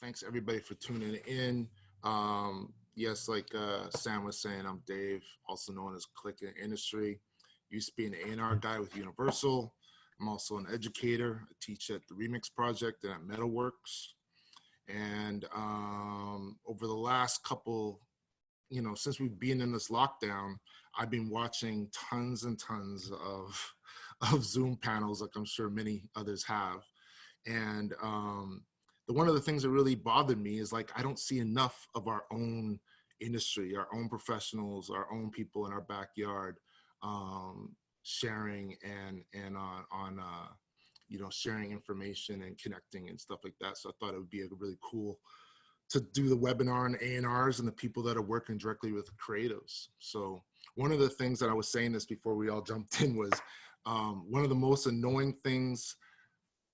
Thanks everybody for tuning in. Yes, like Sam was saying, I'm Dave, also known as Click in Industry. Used to be an A&R guy with Universal. I'm also an educator. I teach at the Remix Project and at Metalworks. And over the last couple, since we've been in this lockdown, I've been watching tons and tons of Zoom panels, like I'm sure many others have. And one of the things that really bothered me is like, I don't see enough of our own industry, our own professionals, our own people in our backyard sharing and on sharing information and connecting and stuff like that. So I thought it would be really cool to do the webinar on A&Rs and the people that are working directly with creatives. So one of the things that I was saying this before we all jumped in was one of the most annoying things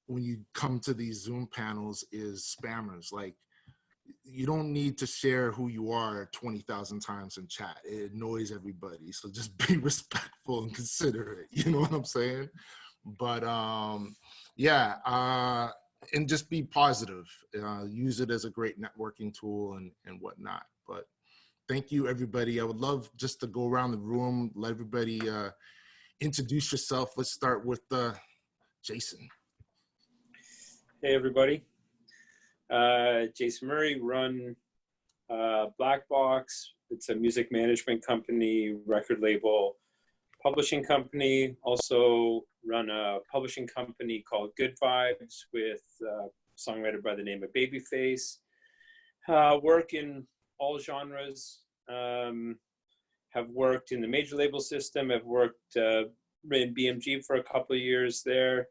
when you come to these Zoom panels is spammers. Like, you don't need to share who you are 20,000 times in chat. It annoys everybody. So just be respectful and considerate. You know what I'm saying? But and just be positive. Use it as a great networking tool and whatnot. But thank you, everybody. I would love just to go around the room, let everybody introduce yourself. Let's start with Jason. Hey, everybody. Jason Murray, run Blackbox. It's a music management company, record label, publishing company. Also run a publishing company called Good Vibes with a songwriter by the name of Babyface. Work in all genres. Have worked in the major label system. Have worked in BMG for a couple of years there.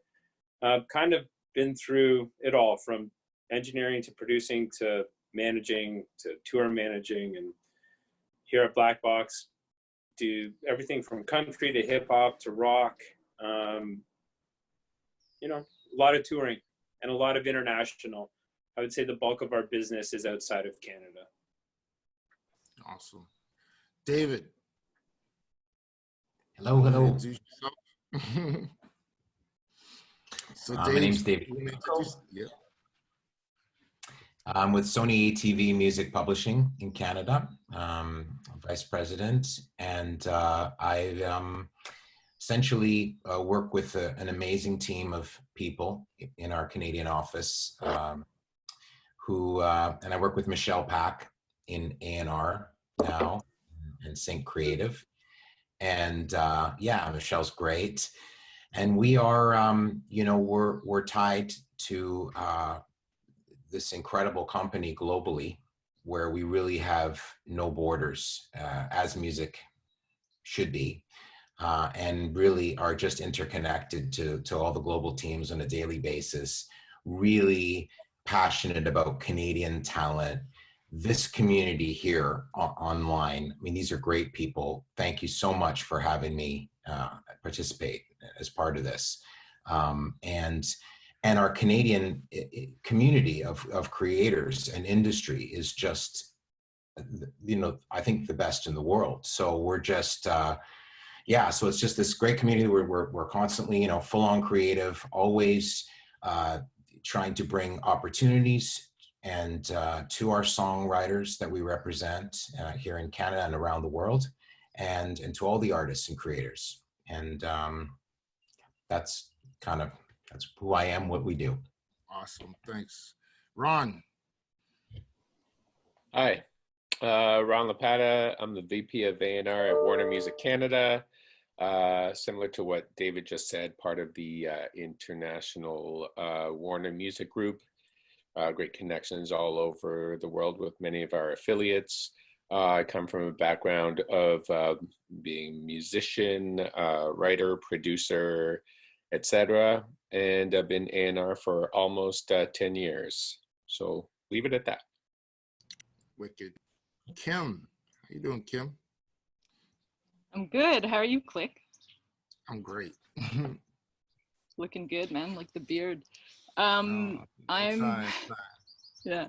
Kind of been through it all, from engineering to producing to managing to tour managing. And here at Blackbox, do everything from country to hip hop to rock. A lot of touring and a lot of international. I would say the bulk of our business is outside of Canada. Awesome. David. Hello, hello. So my name's David. Yeah. I'm with Sony ATV Music Publishing in Canada, vice president, and I essentially work with an amazing team of people in our Canadian office and I work with Michelle Pack in A&R now and Sync Creative. And Michelle's great. And we are, we're tied to this incredible company globally where we really have no borders, as music should be, and really are just interconnected to all the global teams on a daily basis, really passionate about Canadian talent. This community here online, I mean, these are great people. Thank you so much for having me participate as part of this. And our Canadian community of creators and industry is just, I think the best in the world. So we're just, so it's just this great community where we're constantly, full on creative, always trying to bring opportunities and to our songwriters that we represent here in Canada and around the world, and to all the artists and creators. And that's who I am, what we do. Awesome, thanks. Ron. Hi, Ron Lopata. I'm the VP of A&R at Warner Music Canada. Similar to what David just said, part of the international Warner Music Group. Great connections all over the world with many of our affiliates. I come from a background of being a musician, writer, producer, etc. And I've been A&R for almost 10 years. So leave it at that. Wicked. Kim, how you doing, Kim? I'm good. How are you, Click? I'm great. Looking good, man. Like the beard. Yeah,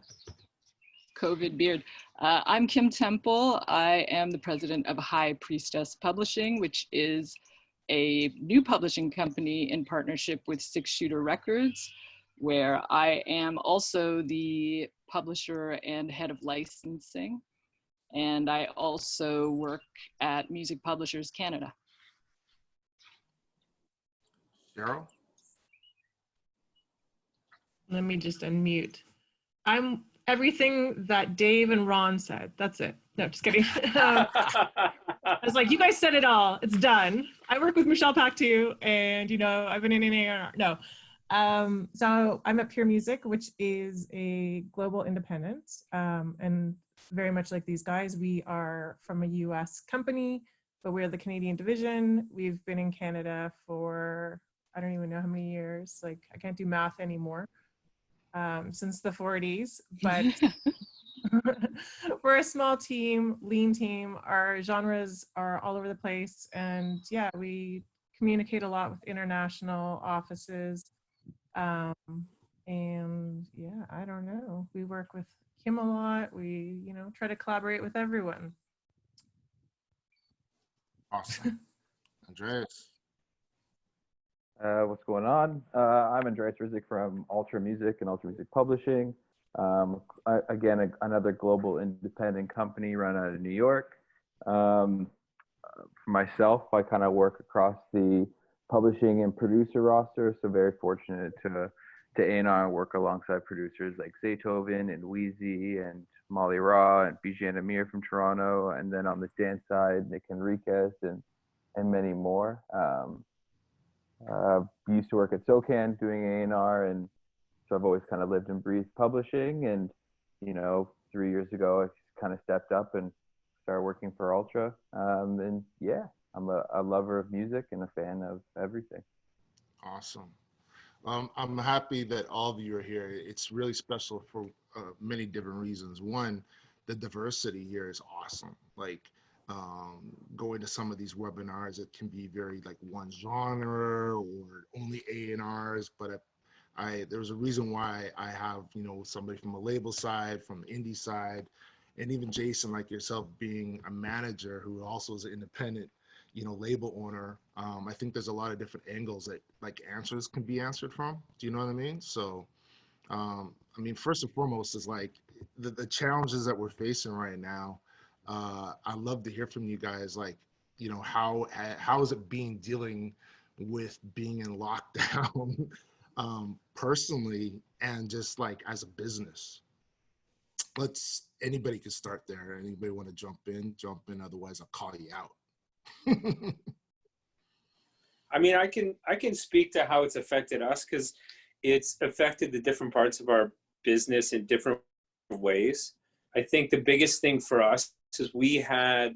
COVID beard. I'm Kim Temple. I am the president of High Priestess Publishing, which is a new publishing company in partnership with Six Shooter Records, where I am also the publisher and head of licensing. And I also work at Music Publishers Canada. Cheryl? Let me just unmute. I'm everything that Dave and Ron said. That's it. No, just kidding. I was like, you guys said it all. It's done. I work with Michelle Pactu, and I've been in A&R. No. So I'm at Pure Music, which is a global independent, and very much like these guys, we are from a US company, but we're the Canadian division. We've been in Canada for, I don't even know how many years. Like, I can't do math anymore. Since the 40s, but we're a small team, lean team. Our genres are all over the place, and yeah, we communicate a lot with international offices. And yeah, I don't know. We work with Kim a lot. We, try to collaborate with everyone. Awesome. Andreas? What's going on? I'm Andreas Rizek from Ultra Music and Ultra Music Publishing. Again, another global independent company run out of New York. For myself, I kind of work across the publishing and producer roster, so very fortunate to A&R and work alongside producers like Zaytoven and Wheezy and Molly Raw and Bijan Amir from Toronto, and then on the dance side, Nick Enriquez and many more. Used to work at SOCAN doing A&R, and so I've always kind of lived and breathed publishing. And 3 years ago, I kind of stepped up and started working for Ultra. And yeah, I'm a lover of music and a fan of everything. Awesome. I'm happy that all of you are here. It's really special for many different reasons. One, the diversity here is awesome. Like, going to some of these webinars, it can be very like one genre or only A&Rs, but there's a reason why I have, somebody from a label side, from the indie side, and even Jason, like yourself, being a manager who also is an independent, label owner. I think there's a lot of different angles that like answers can be answered from. Do you know what I mean? So, first and foremost is like the challenges that we're facing right now. I'd love to hear from you guys, like, how is it dealing with being in lockdown personally and just like as a business? Anybody can start there. Anybody want to jump in, otherwise I'll call you out. I can speak to how it's affected us, because it's affected the different parts of our business in different ways. I think the biggest thing for us is we had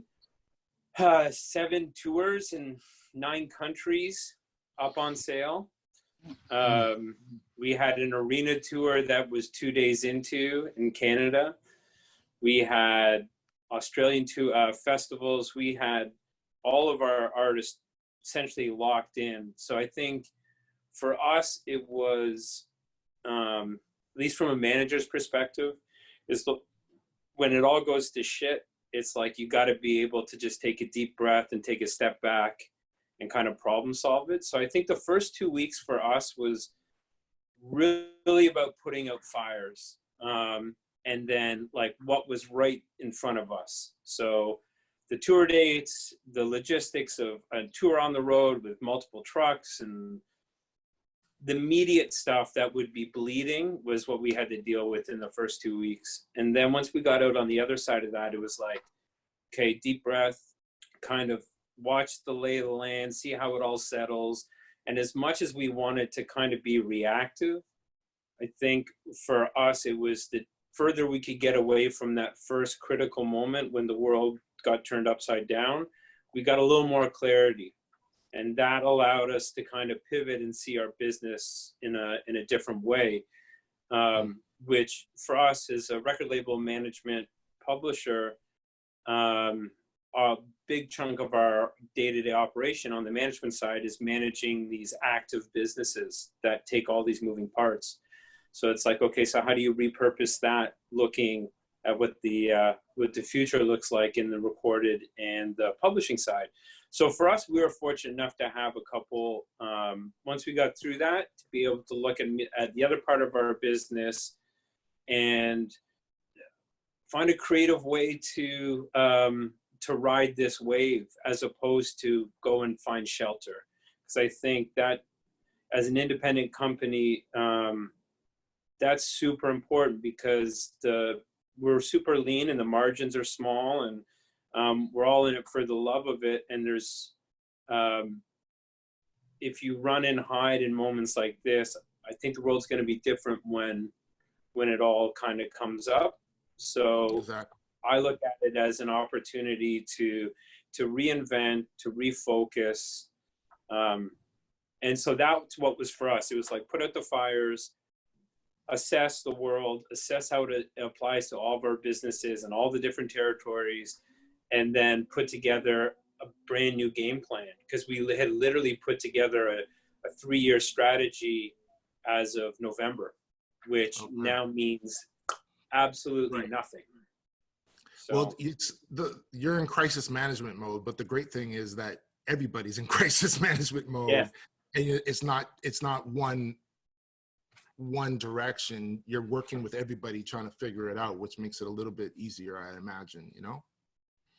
7 tours in 9 countries up on sale. We had an arena tour that was 2 days into in Canada. We had Australian festivals. We had all of our artists essentially locked in. So I think for us, it was, at least from a manager's perspective, when it all goes to shit, it's like you got to be able to just take a deep breath and take a step back and kind of problem solve it. So I think the first 2 weeks for us was really about putting out fires, and then like what was right in front of us. So the tour dates, the logistics of a tour on the road with multiple trucks, and the immediate stuff that would be bleeding was what we had to deal with in the first 2 weeks. And then once we got out on the other side of that, it was like, okay, deep breath, kind of watch the lay of the land, see how it all settles. And as much as we wanted to kind of be reactive, I think for us, it was the further we could get away from that first critical moment when the world got turned upside down, we got a little more clarity. And that allowed us to kind of pivot and see our business in a different way, which for us as a record label management publisher, a big chunk of our day-to-day operation on the management side is managing these active businesses that take all these moving parts. So it's like, okay, so how do you repurpose that, looking at what the future looks like in the recorded and the publishing side? So for us, we were fortunate enough to have a couple, once we got through that, to be able to look at the other part of our business and find a creative way to ride this wave, as opposed to go and find shelter. Because I think that as an independent company, that's super important, because we're super lean and the margins are small, and we're all in it for the love of it. And there's, if you run and hide in moments like this, I think the world's going to be different when it all kind of comes up. So Exactly. I look at it as an opportunity to reinvent, to refocus. And so that's what was for us. It was like, put out the fires, assess the world, assess how it applies to all of our businesses and all the different territories, and then put together a brand new game plan. Because we had literally put together a 3-year strategy as of November, which now means absolutely nothing. So, well, you're in crisis management mode, but the great thing is that everybody's in crisis management mode. Yeah. And it's not one direction. You're working with everybody trying to figure it out, which makes it a little bit easier, I imagine, you know?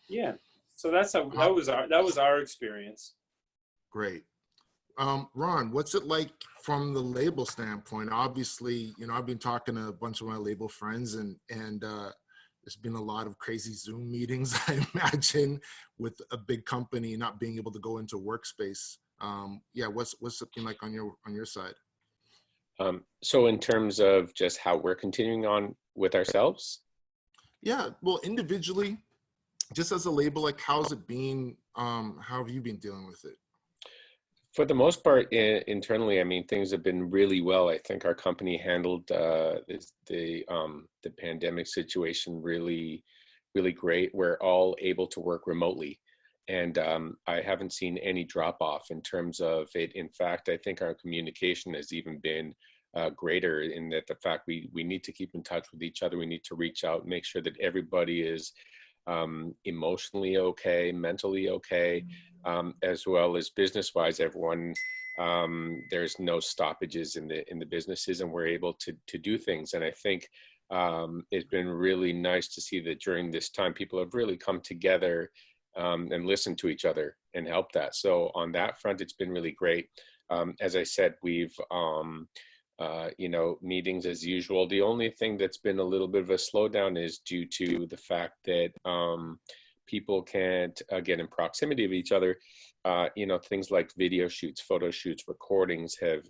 Yeah. So that was our experience. Great. Ron, what's it like from the label standpoint? Obviously, you know, I've been talking to a bunch of my label friends, and there's been a lot of crazy Zoom meetings, I imagine, with a big company not being able to go into workspace. Yeah, what's something like on your side? So in terms of just how we're continuing on with ourselves? Yeah, well, individually, just as a label, like how's it been? How have you been dealing with it? For the most part, internally, I mean, things have been really well. I think our company handled the pandemic situation really, really great. We're all able to work remotely, and I haven't seen any drop off in terms of it. In fact, I think our communication has even been greater, in that the fact we need to keep in touch with each other. We need to reach out, make sure that everybody is emotionally okay, mentally okay, as well as business-wise. Everyone, there's no stoppages in the businesses, and we're able to do things. And I think it's been really nice to see that during this time, people have really come together and listened to each other and helped that. So on that front, it's been really great. As I said, we've you know, meetings as usual. The only thing that's been a little bit of a slowdown is due to the fact that people can't get in proximity of each other. You know, things like video shoots, photo shoots, recordings have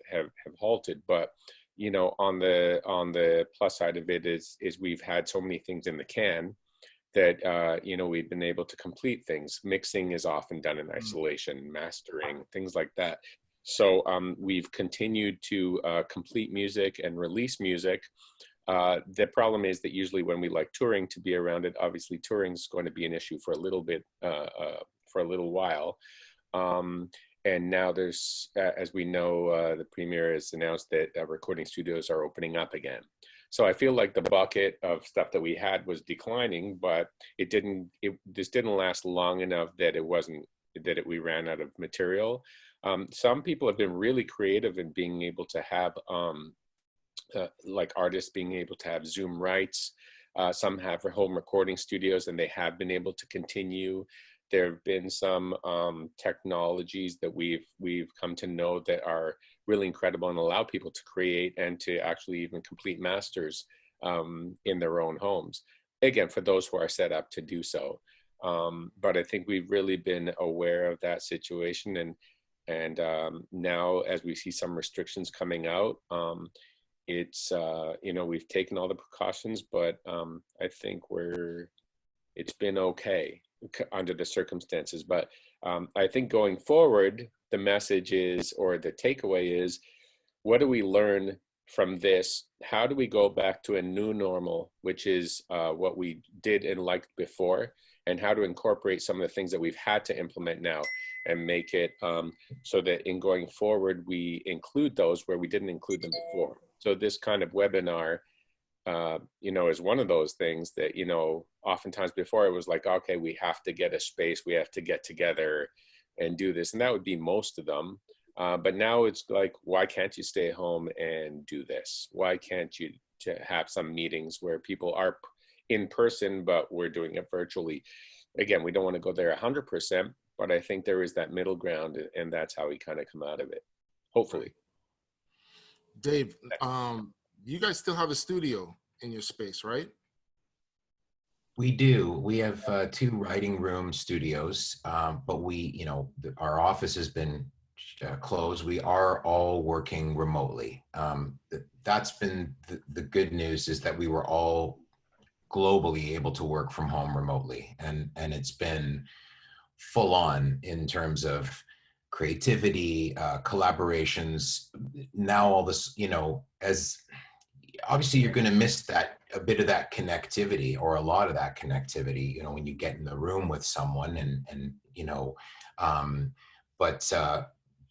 halted. But you know, on the plus side of it is we've had so many things in the can that you know, we've been able to complete things. Mixing is often done in isolation, mastering, things like that. So we've continued to complete music and release music. The problem is that usually when we like touring, to be around it, obviously touring is going to be an issue for a little bit, for a little while. And now there's, as we know, the Premier has announced that recording studios are opening up again. So I feel like the bucket of stuff that we had was declining, but this didn't last long enough that we ran out of material. Some people have been really creative in being able to have, like artists being able to have Zoom rights. Some have home recording studios, and they have been able to continue. There have been some technologies that we've come to know that are really incredible and allow people to create and to actually even complete masters in their own homes. Again, for those who are set up to do so. But I think we've really been aware of that situation, and now as we see some restrictions coming out, it's you know, we've taken all the precautions, but I think it's been okay under the circumstances. But I think going forward, the message is, or the takeaway is, what do we learn from this? How do we go back to a new normal, which is what we did and liked before, and how to incorporate some of the things that we've had to implement now and make it so that in going forward, we include those where we didn't include them before. So this kind of webinar, you know, is one of those things that, you know, oftentimes before it was like, okay, we have to get a space, we have to get together and do this. And that would be most of them. But now it's like, why can't you stay home and do this? Why can't you have some meetings where people are in person, but we're doing it virtually. Again, we don't want to go there 100%, but I think there is that middle ground, and that's how we kind of come out of it, hopefully. Dave, you guys still have a studio in your space, right? We do. We have 2 writing room studios, but our office has been closed. We are all working remotely. That's been the good news, is that we were all globally able to work from home remotely, and it's been full on in terms of creativity, collaborations. Now all this, as obviously you're going to miss a bit of that connectivity, or a lot of that connectivity, when you get in the room with someone,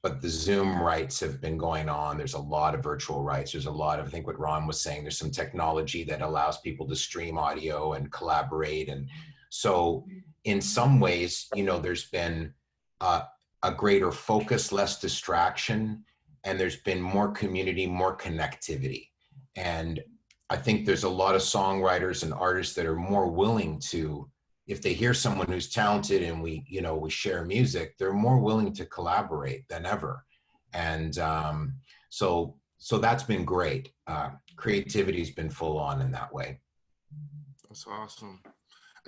but the Zoom writes have been going on. There's a lot of virtual writes. There's a lot of, I think what Ron was saying, there's some technology that allows people to stream audio and collaborate. And so in some ways, there's been a greater focus, less distraction, and there's been more community, more connectivity. And I think there's a lot of songwriters and artists that are more willing to, if they hear someone who's talented and we share music, they're more willing to collaborate than ever. And so that's been great. Creativity's been full on in that way. That's awesome.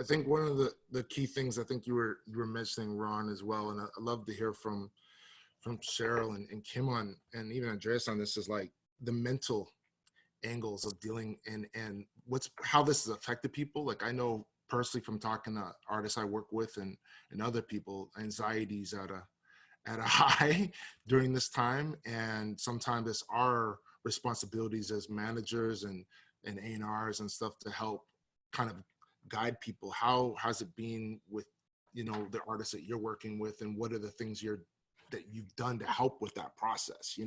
I think one of the key things, I think you were mentioning, Ron, as well, and I love to hear from Cheryl and Kim on, and even Andreas on this, is like the mental angles of dealing and how this has affected people. Like, I know personally from talking to artists I work with and other people, anxiety's at a high during this time, and sometimes it's our responsibilities as managers and A&Rs and stuff to help kind of guide people. How has it been with the artists that you're working with, and what are the things that you've done to help with that process?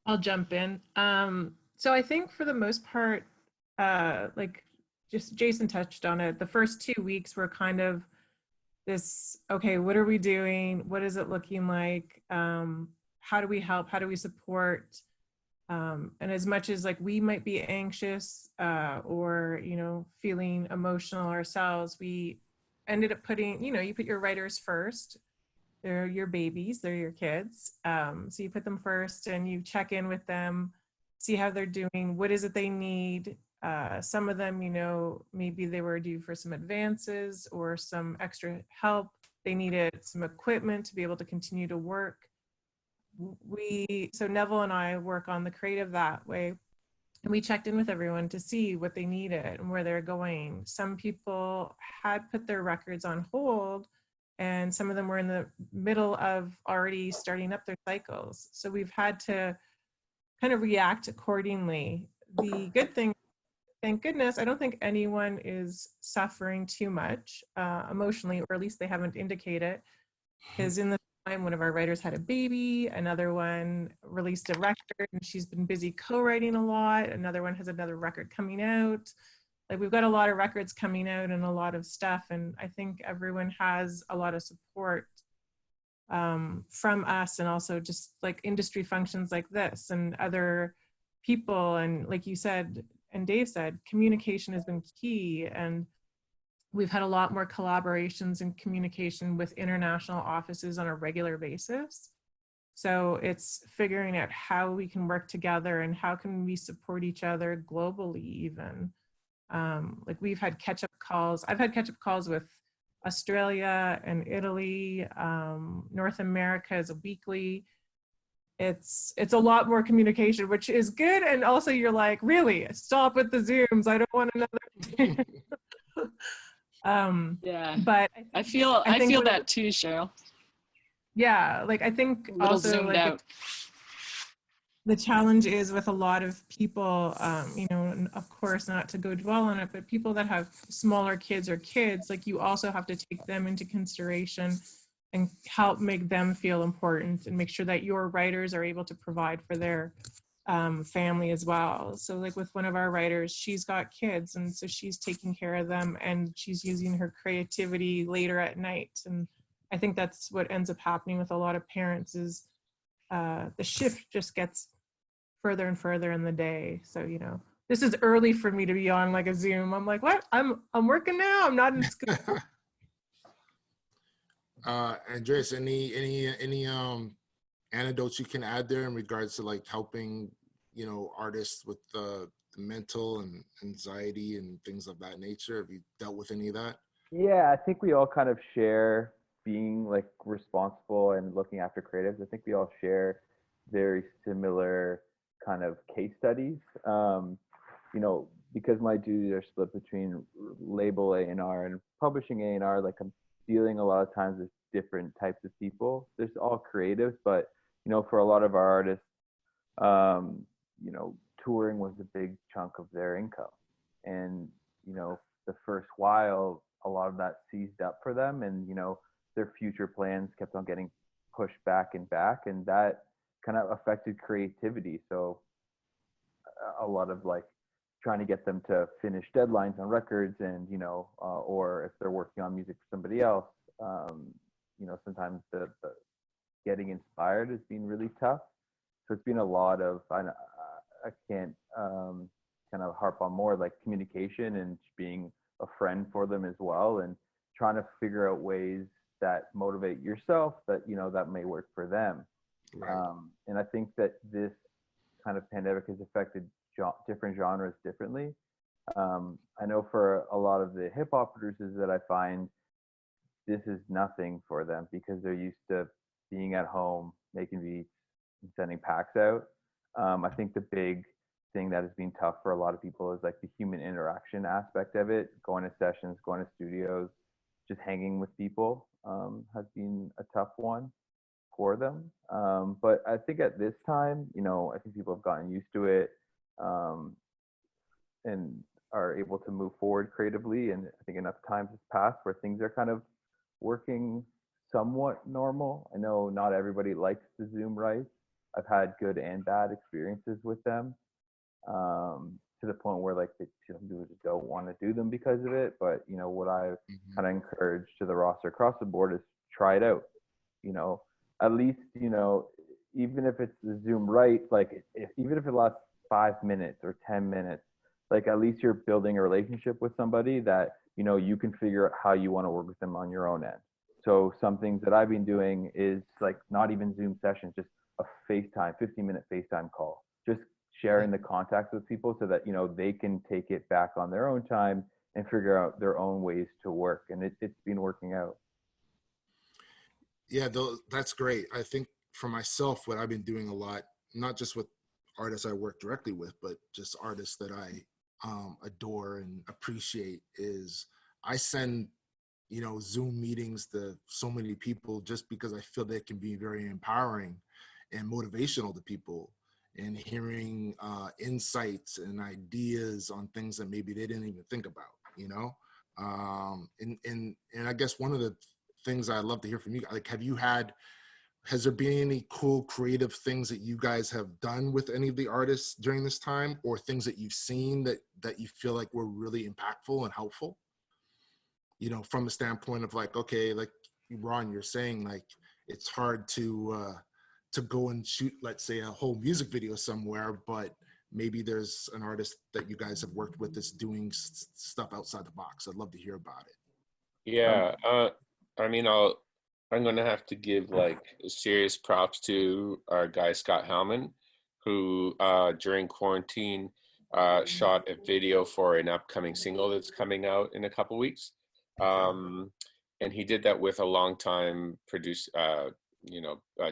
I'll jump in. So I think for the most part, like just Jason touched on it, the first 2 weeks were kind of this, okay, what are we doing? What is it looking like? How do we help? How do we support? And as much as like we might be anxious or, feeling emotional ourselves, we ended up putting, you put your writers first. They're your babies, they're your kids. So you put them first and you check in with them, see how they're doing, what is it they need. Some of them, maybe they were due for some advances or some extra help. They needed some equipment to be able to continue to work. So Neville and I work on the creative that way. And we checked in with everyone to see what they needed and where they're going. Some people had put their records on hold, and some of them were in the middle of already starting up their cycles. So we've had to kind of react accordingly. The good thing, thank goodness, I don't think anyone is suffering too much emotionally, or at least they haven't indicated. Because in the time, one of our writers had a baby, another one released a record, and she's been busy co-writing a lot. Another one has another record coming out. Like, we've got a lot of records coming out and a lot of stuff, and I think everyone has a lot of support from us, and also just like industry functions like this and other people. And like you said, and Dave said, communication has been key, and we've had a lot more collaborations and communication with international offices on a regular basis. So it's figuring out how we can work together and how can we support each other globally even. Like, we've had catch-up calls. I've had catch-up calls with Australia and Italy. North America is a weekly. It's a lot more communication, which is good. And also you're like, really, stop with the Zooms. I don't want another. Yeah, but I feel that too, Cheryl. Yeah, like I think A little also zoomed like out. the challenge is with a lot of people, and of course not to go dwell on it, but people that have smaller kids or kids, like you also have to take them into consideration and help make them feel important and make sure that your writers are able to provide for their family as well. So like with one of our writers, she's got kids, and so she's taking care of them, and she's using her creativity later at night. And I think that's what ends up happening with a lot of parents is the shift just gets further and further in the day. So, This is early for me to be on like a Zoom. I'm like, what? I'm working now. I'm not in school. Andreas, any anecdotes you can add there in regards to like helping, you know, artists with the mental and anxiety and things of that nature? Have you dealt with any of that? Yeah, I think we all kind of share being like responsible and looking after creatives. I think we all share very similar kind of case studies. You know, because my duties are split between label A&R and publishing A&R, like I'm dealing a lot of times with different types of people. There's all creatives, but you know, for a lot of our artists, you know, touring was a big chunk of their income, and you know, the first while, a lot of that seized up for them, and you know, their future plans kept on getting pushed back, and that kind of affected creativity. So a lot of like trying to get them to finish deadlines on records, and you know, or if they're working on music for somebody else, you know, sometimes the getting inspired has been really tough. So it's been a lot of, I can't kind of harp on more like communication and being a friend for them as well, and trying to figure out ways that motivate yourself that, you know, that may work for them. Right. And I think that this kind of pandemic has affected different genres differently. I know for a lot of the hip hop producers that I find, this is nothing for them because they're used to being at home, making beats, and sending packs out. I think the big thing that has been tough for a lot of people is like the human interaction aspect of it, going to sessions, going to studios, just hanging with people has been a tough one for them. But I think at this time, you know, I think people have gotten used to it and are able to move forward creatively. And I think enough time has passed where things are kind of working somewhat normal. I know not everybody likes the Zoom rights. I've had good and bad experiences with them, to the point where like some people just don't want to do them because of it. But you know, what I've kind of encouraged to the roster across the board is try it out. You know, at least, you know, even if it's the Zoom right, like even if it lasts 5 minutes or 10 minutes, like at least you're building a relationship with somebody that, you know, you can figure out how you want to work with them on your own end. So some things that I've been doing is like not even Zoom sessions, just a FaceTime, 15-minute FaceTime call, just sharing the contacts with people so that, you know, they can take it back on their own time and figure out their own ways to work. And it's been working out. Yeah, that's great. I think for myself, what I've been doing a lot, not just with artists I work directly with, but just artists that I adore and appreciate, is I send, you know, Zoom meetings to so many people just because I feel they can be very empowering and motivational to people, and hearing insights and ideas on things that maybe they didn't even think about, you know? And I guess one of the things I'd love to hear from you, like, has there been any cool creative things that you guys have done with any of the artists during this time, or things that you've seen that you feel like were really impactful and helpful? You know, from the standpoint of like, okay, like Ron, you're saying like it's hard to go and shoot, let's say, a whole music video somewhere, but maybe there's an artist that you guys have worked with that's doing stuff outside the box. I'd love to hear about it. Yeah, I mean, I'm gonna have to give like serious props to our guy Scott Hellman, who during quarantine shot a video for an upcoming single that's coming out in a couple weeks, and he did that with a longtime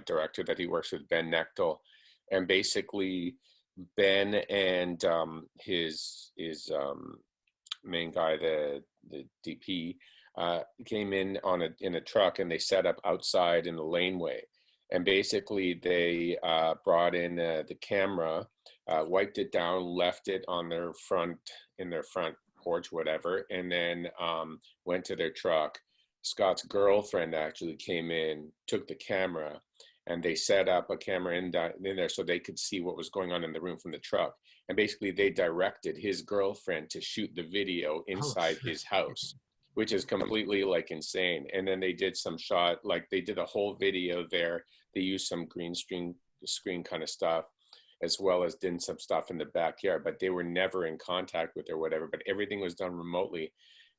director that he works with, Ben Nechtel, and basically Ben and his main guy, the DP. Came in in a truck, and they set up outside in the laneway, and basically they brought in the camera, wiped it down, left it on their front porch, whatever, and then went to their truck. Scott's girlfriend actually came in, took the camera, and they set up a camera in there so they could see what was going on in the room from the truck. And basically they directed his girlfriend to shoot the video inside his house, which is completely like insane. And then they did some shot, like they did a whole video there. They used some green screen kind of stuff. as well as doing some stuff in the backyard, but they were never in contact with or whatever, but everything was done remotely.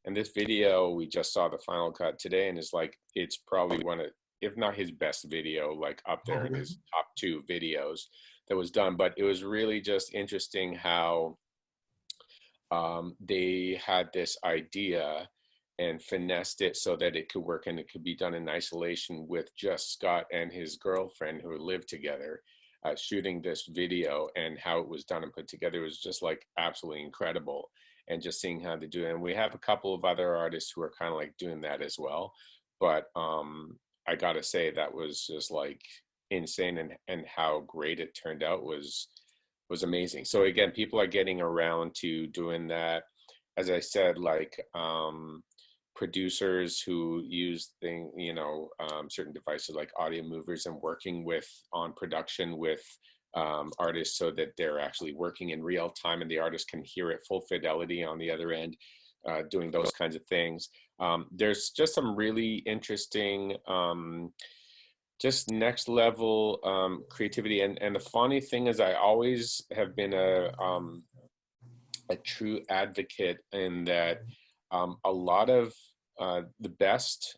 And this video, we just saw the final cut today, and it's like, it's probably one of, if not his best video, like up there in his top 2 videos that was done. But it was really just interesting how they had this idea and finessed it so that it could work, and it could be done in isolation with just Scott and his girlfriend who lived together, shooting this video, and how it was done and put together was just like absolutely incredible. And just seeing how they do it. And we have a couple of other artists who are kind of like doing that as well. But I gotta say, that was just like insane, and how great it turned out was amazing. So again, people are getting around to doing that. As I said, like producers who use certain devices like audio movers, and working on production with artists so that they're actually working in real time and the artist can hear it full fidelity on the other end, doing those kinds of things. There's just some really interesting, just next level creativity. And the funny thing is, I always have been a true advocate in that a lot of the best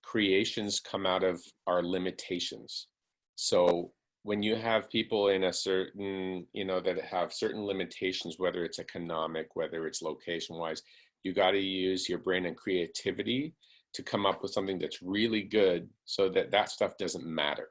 creations come out of our limitations. So when you have people in a certain, that have certain limitations, whether it's economic, whether it's location wise, you got to use your brain and creativity to come up with something that's really good, so that that stuff doesn't matter.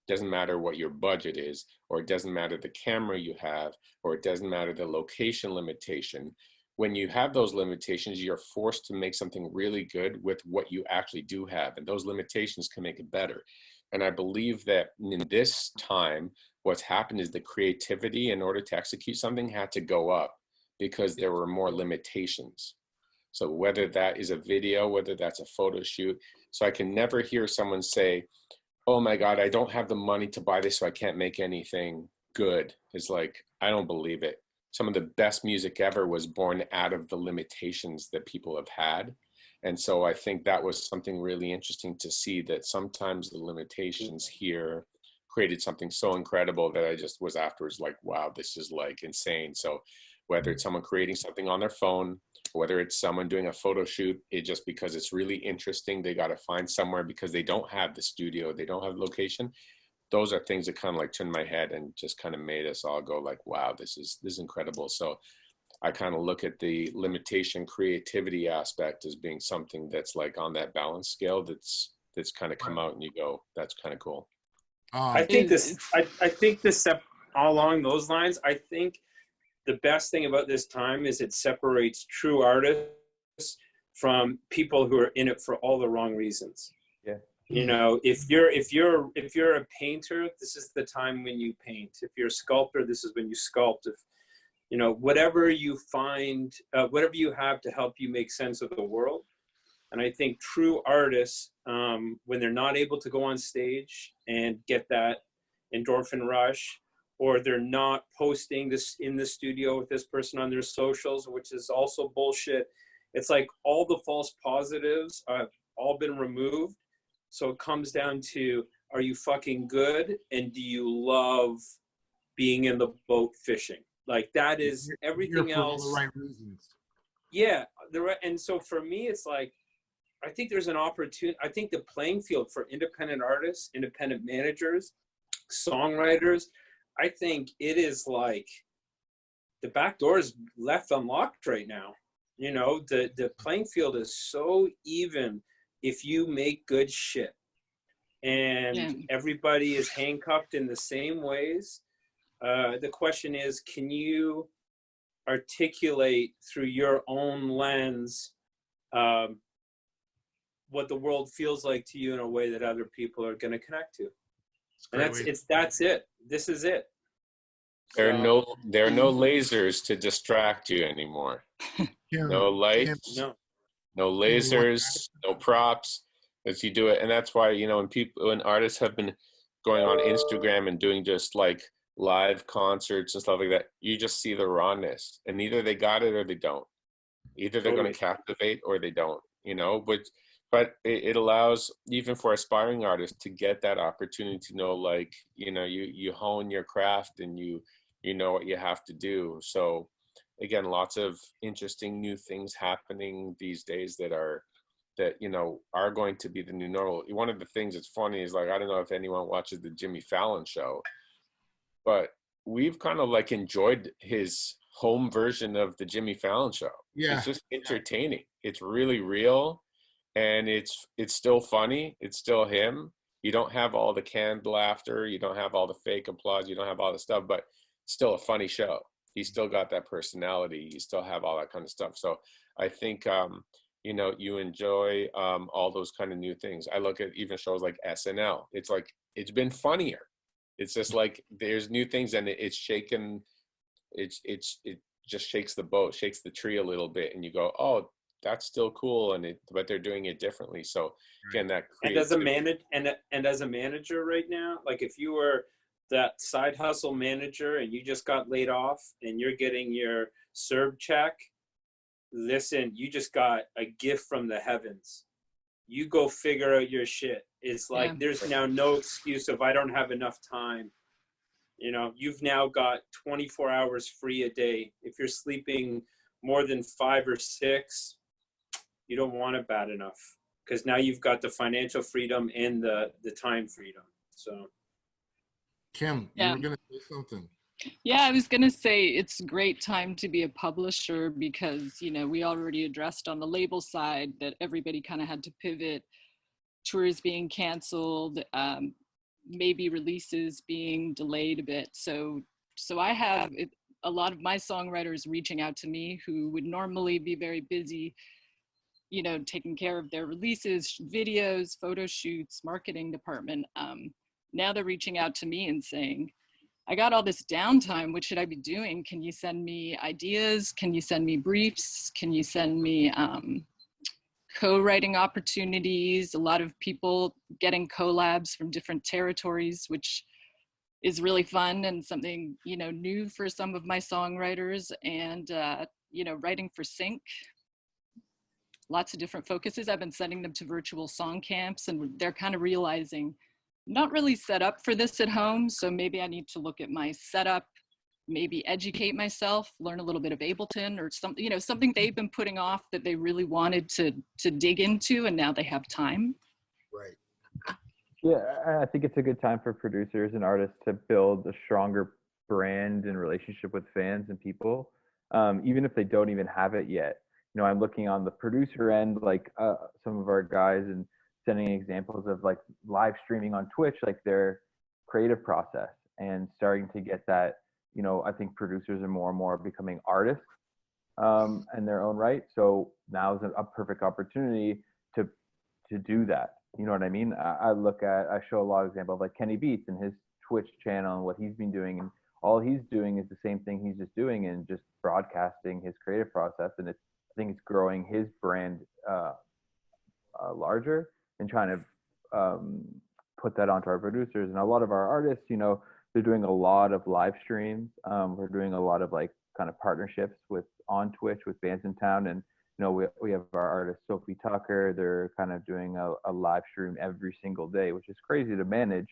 It doesn't matter what your budget is, or it doesn't matter the camera you have, or it doesn't matter the location limitation. When you have those limitations, you're forced to make something really good with what you actually do have, and those limitations can make it better. And I believe that in this time, what's happened is the creativity in order to execute something had to go up because there were more limitations. So whether that is a video, whether that's a photo shoot, so I can never hear someone say, oh my God, I don't have the money to buy this, so I can't make anything good. It's like, I don't believe it. Some of the best music ever was born out of the limitations that people have had. And so I think that was something really interesting to see, that sometimes the limitations here created something so incredible that I just was afterwards like, wow, this is like insane. So whether it's someone creating something on their phone, whether it's someone doing a photo shoot, it just because it's really interesting, they got to find somewhere because they don't have the studio, they don't have the location. Those are things that kind of like turned my head and just kind of made us all go like, wow, this is incredible. So I kind of look at the limitation creativity aspect as being something that's like on that balance scale that's kind of come out, and you go, that's kind of cool. I think this along those lines, I think the best thing about this time is it separates true artists from people who are in it for all the wrong reasons. Yeah. If you're a painter, this is the time when you paint. If you're a sculptor, this is when you sculpt. If whatever you find, whatever you have to help you make sense of the world. And I think true artists, when they're not able to go on stage and get that endorphin rush, or they're not posting this in the studio with this person on their socials, which is also bullshit. It's like all the false positives have all been removed. So it comes down to, are you fucking good? And do you love being in the boat fishing? Like that is everything else. For all the right reasons. Yeah. And so for me, it's like, I think there's an opportunity. I think the playing field for independent artists, independent managers, songwriters, I think it is like the back door is left unlocked right now. The playing field is so even if you make good shit, and everybody is handcuffed in the same ways. The question is, can you articulate through your own lens what the world feels like to you in a way that other people are going to connect to? And that's it. This is it. There are no lasers to distract you anymore. No lights, no lasers, no props. As you do it, and that's why when artists have been going on Instagram and doing just like live concerts and stuff like that, you just see the rawness, and either they got it or they don't. Either they're going to captivate or they don't. But but it allows even for aspiring artists to get that opportunity to know, like, you know, you hone your craft and you know what you have to do. So again, lots of interesting new things happening these days that you know are going to be the new normal. One of the things that's funny is, like, I don't know if anyone watches the Jimmy Fallon show, but we've kind of like enjoyed his home version of the Jimmy Fallon show. Yeah. It's just entertaining. It's really real, and it's still funny. It's still him. You don't have all the canned laughter. You don't have all the fake applause. You don't have all the stuff, but it's still a funny show. He's still got that personality. You still have all that kind of stuff. So I think, you know, you enjoy all those kind of new things. I look at even shows like SNL. It's like, it's been funnier. It's just like, there's new things, and it's shaken. It just shakes the boat, shakes the tree a little bit, and you go, oh, that's still cool, but they're doing it differently. So again, that and as a manager right now, like if you were that side hustle manager and you just got laid off and you're getting your CERB check, listen, you just got a gift from the heavens. You go figure out your shit. It's like, there's now no excuse of I don't have enough time. You know, you've now got 24 hours free a day. If you're sleeping more than 5 or 6, you don't want it bad enough, because now you've got the financial freedom and the time freedom. So Kim, you were going to say something. Yeah, I was going to say it's a great time to be a publisher because, you know, we already addressed on the label side that everybody kind of had to pivot, tours being canceled, maybe releases being delayed a bit. So I have a lot of my songwriters reaching out to me who would normally be very busy, you know, taking care of their releases, videos, photo shoots, marketing department. Now they're reaching out to me and saying, I got all this downtime. What should I be doing? Can you send me ideas? Can you send me briefs? Can you send me co-writing opportunities? A lot of people getting collabs from different territories, which is really fun and something, you know, new for some of my songwriters. And, you know, writing for sync, lots of different focuses. I've been sending them to virtual song camps, and they're kind of realizing, not really set up for this at home, so maybe I need to look at my setup, maybe educate myself, learn a little bit of Ableton or something, you know, something they've been putting off that they really wanted to dig into, and now they have time. Right. Yeah, I think it's a good time for producers and artists to build a stronger brand and relationship with fans and people, even if they don't even have it yet. You know, I'm looking on the producer end, like some of our guys, and sending examples of like live streaming on Twitch, like their creative process, and starting to get that, you know, I think producers are more and more becoming artists in their own right. So now is a perfect opportunity to do that. You know what I mean? I show a lot of examples of like Kenny Beats and his Twitch channel and what he's been doing, and all he's doing is the same thing he's just doing and just broadcasting his creative process. And I think it's growing his brand larger, and trying to put that onto our producers. And a lot of our artists, you know, they're doing a lot of live streams. We're doing a lot of like kind of partnerships on Twitch with bands in town. And, you know, we have our artist Sophie Tucker. They're kind of doing a live stream every single day, which is crazy to manage,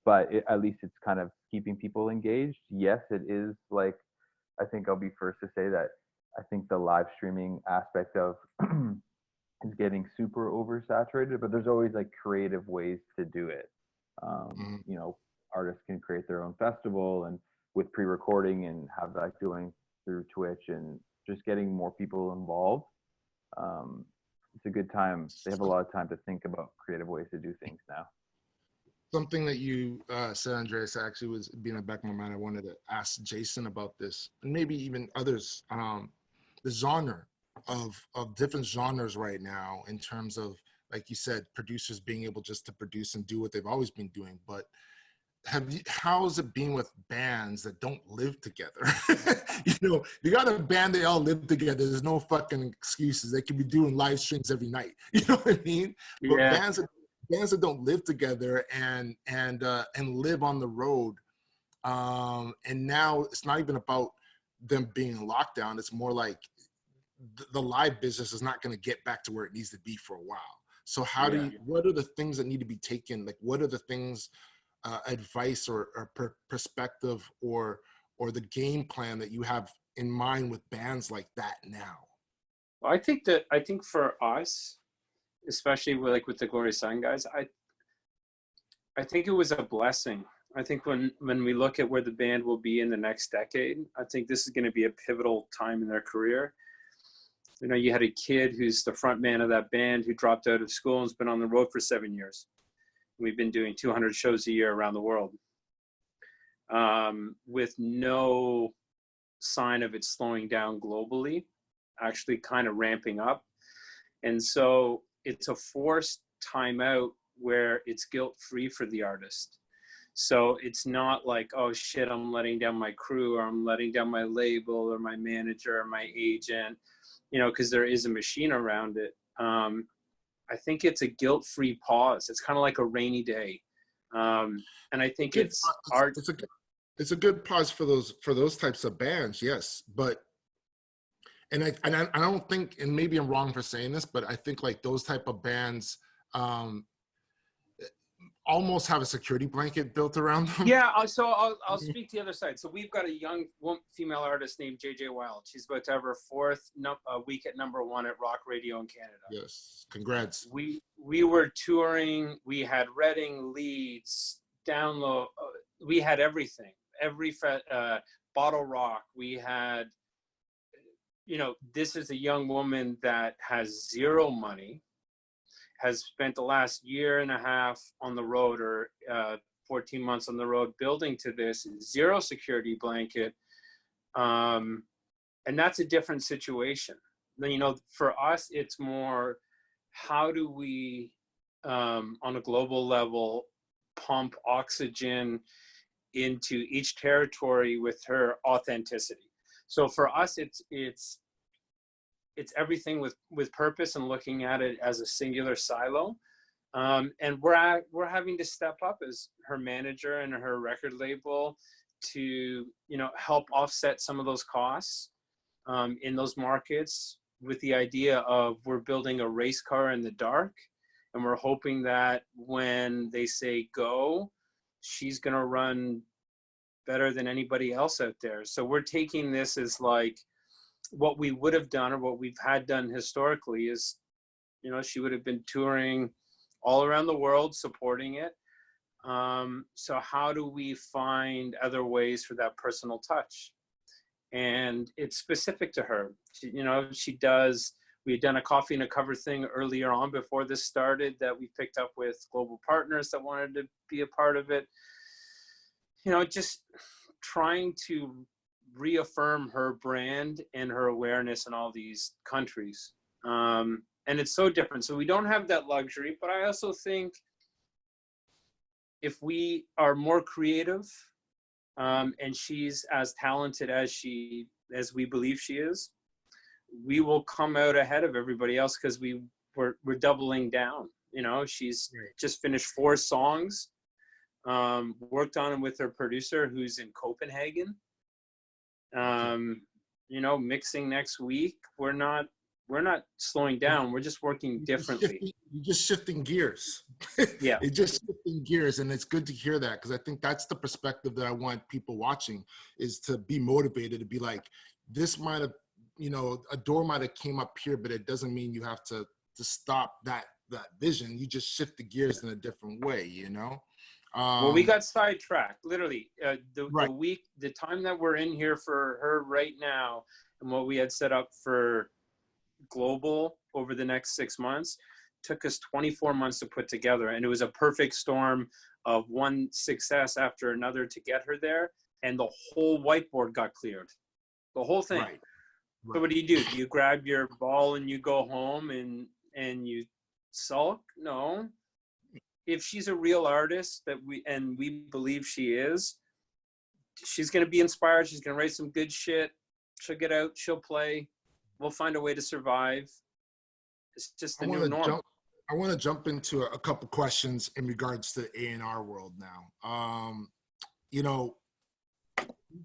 but at least it's kind of keeping people engaged. Yes, it is, like, I think I'll be first to say that I think the live streaming aspect of is getting super oversaturated, but there's always like creative ways to do it. You know, artists can create their own festival and with pre-recording and have that going through Twitch, and just getting more people involved. It's a good time. They have a lot of time to think about creative ways to do things now. Something that you said, Andreas, actually was being in the back of my mind. I wanted to ask Jason about this, and maybe even others. The genre of different genres right now, in terms of, like you said, producers being able just to produce and do what they've always been doing. But how's it been with bands that don't live together? You know, you got a band, they all live together. There's no fucking excuses. They can be doing live streams every night. You know what I mean? But yeah. bands that don't live together and live on the road, and now it's not even about them being in lockdown. It's more like the live business is not going to get back to where it needs to be for a while. So how do you, what are the things that need to be taken? Like, what are the things, advice or perspective or the game plan that you have in mind with bands like that now? Well, I think for us, especially with the Glorious Sun guys, I think it was a blessing. I think when we look at where the band will be in the next decade, I think this is going to be a pivotal time in their career. You know, you had a kid who's the front man of that band who dropped out of school and's been on the road for 7 years. We've been doing 200 shows a year around the world, with no sign of it slowing down globally, actually kind of ramping up. And so it's a forced timeout where it's guilt-free for the artist. So it's not like, oh shit, I'm letting down my crew, or I'm letting down my label or my manager or my agent, you know, because there is a machine around it. I think it's a guilt-free pause. It's kind of like a rainy day. And I think it's art. It's a good pause for those types of bands, yes. But and I don't think, and maybe I'm wrong for saying this, but I think like those type of bands almost have a security blanket built around them. Yeah, so I'll speak to the other side. So we've got a young female artist named JJ Wild. She's about to have her 4th week at #1 at Rock Radio in Canada. Yes, congrats. We were touring. We had Reading, Leeds, Download. We had everything. Every Bottle Rock. We had, you know, this is a young woman that has zero money, has spent the last 1.5 years on the road, or 14 months on the road, building to this, zero security blanket. And that's a different situation. Then, you know, for us, it's more, how do we, on a global level, pump oxygen into each territory with her authenticity? So for us, it's everything with purpose and looking at it as a singular silo. And we're having to step up as her manager and her record label to, you know, help offset some of those costs in those markets, with the idea of we're building a race car in the dark, and we're hoping that when they say go, she's going to run better than anybody else out there. So we're taking this as like, what we would have done, or what we've had done historically, is, you know, she would have been touring all around the world supporting it. So how do we find other ways for that personal touch? And it's specific to her. She, you know, we had done a coffee and a cover thing earlier on before this started that we picked up with global partners that wanted to be a part of it. You know, just trying to reaffirm her brand and her awareness in all these countries. And it's so different. So we don't have that luxury, but I also think if we are more creative, and she's as talented as we believe she is, we will come out ahead of everybody else, because we're doubling down. You know, she's just finished 4 songs, worked on them with her producer who's in Copenhagen. You know, mixing next week. We're not slowing down. We're just working differently. You're just shifting gears. Yeah. It's just shifting gears. And it's good to hear that, because I think that's the perspective that I want people watching, is to be motivated, to be like, this might have, you know, a door might have came up here, but it doesn't mean you have to stop that vision. You just shift the gears in a different way, you know? Well, we got sidetracked, literally. The time that we're in here for her right now, and what we had set up for global over the next 6 months, took us 24 months to put together. And it was a perfect storm of one success after another to get her there. And the whole whiteboard got cleared. The whole thing. Right. So what do? Do you grab your ball and you go home and you sulk? No. If she's a real artist that we believe she is, she's going to be inspired. She's going to write some good shit. She'll get out. She'll play. We'll find a way to survive. It's just the new norm. I want to jump into a couple questions in regards to the A&R world now. You know,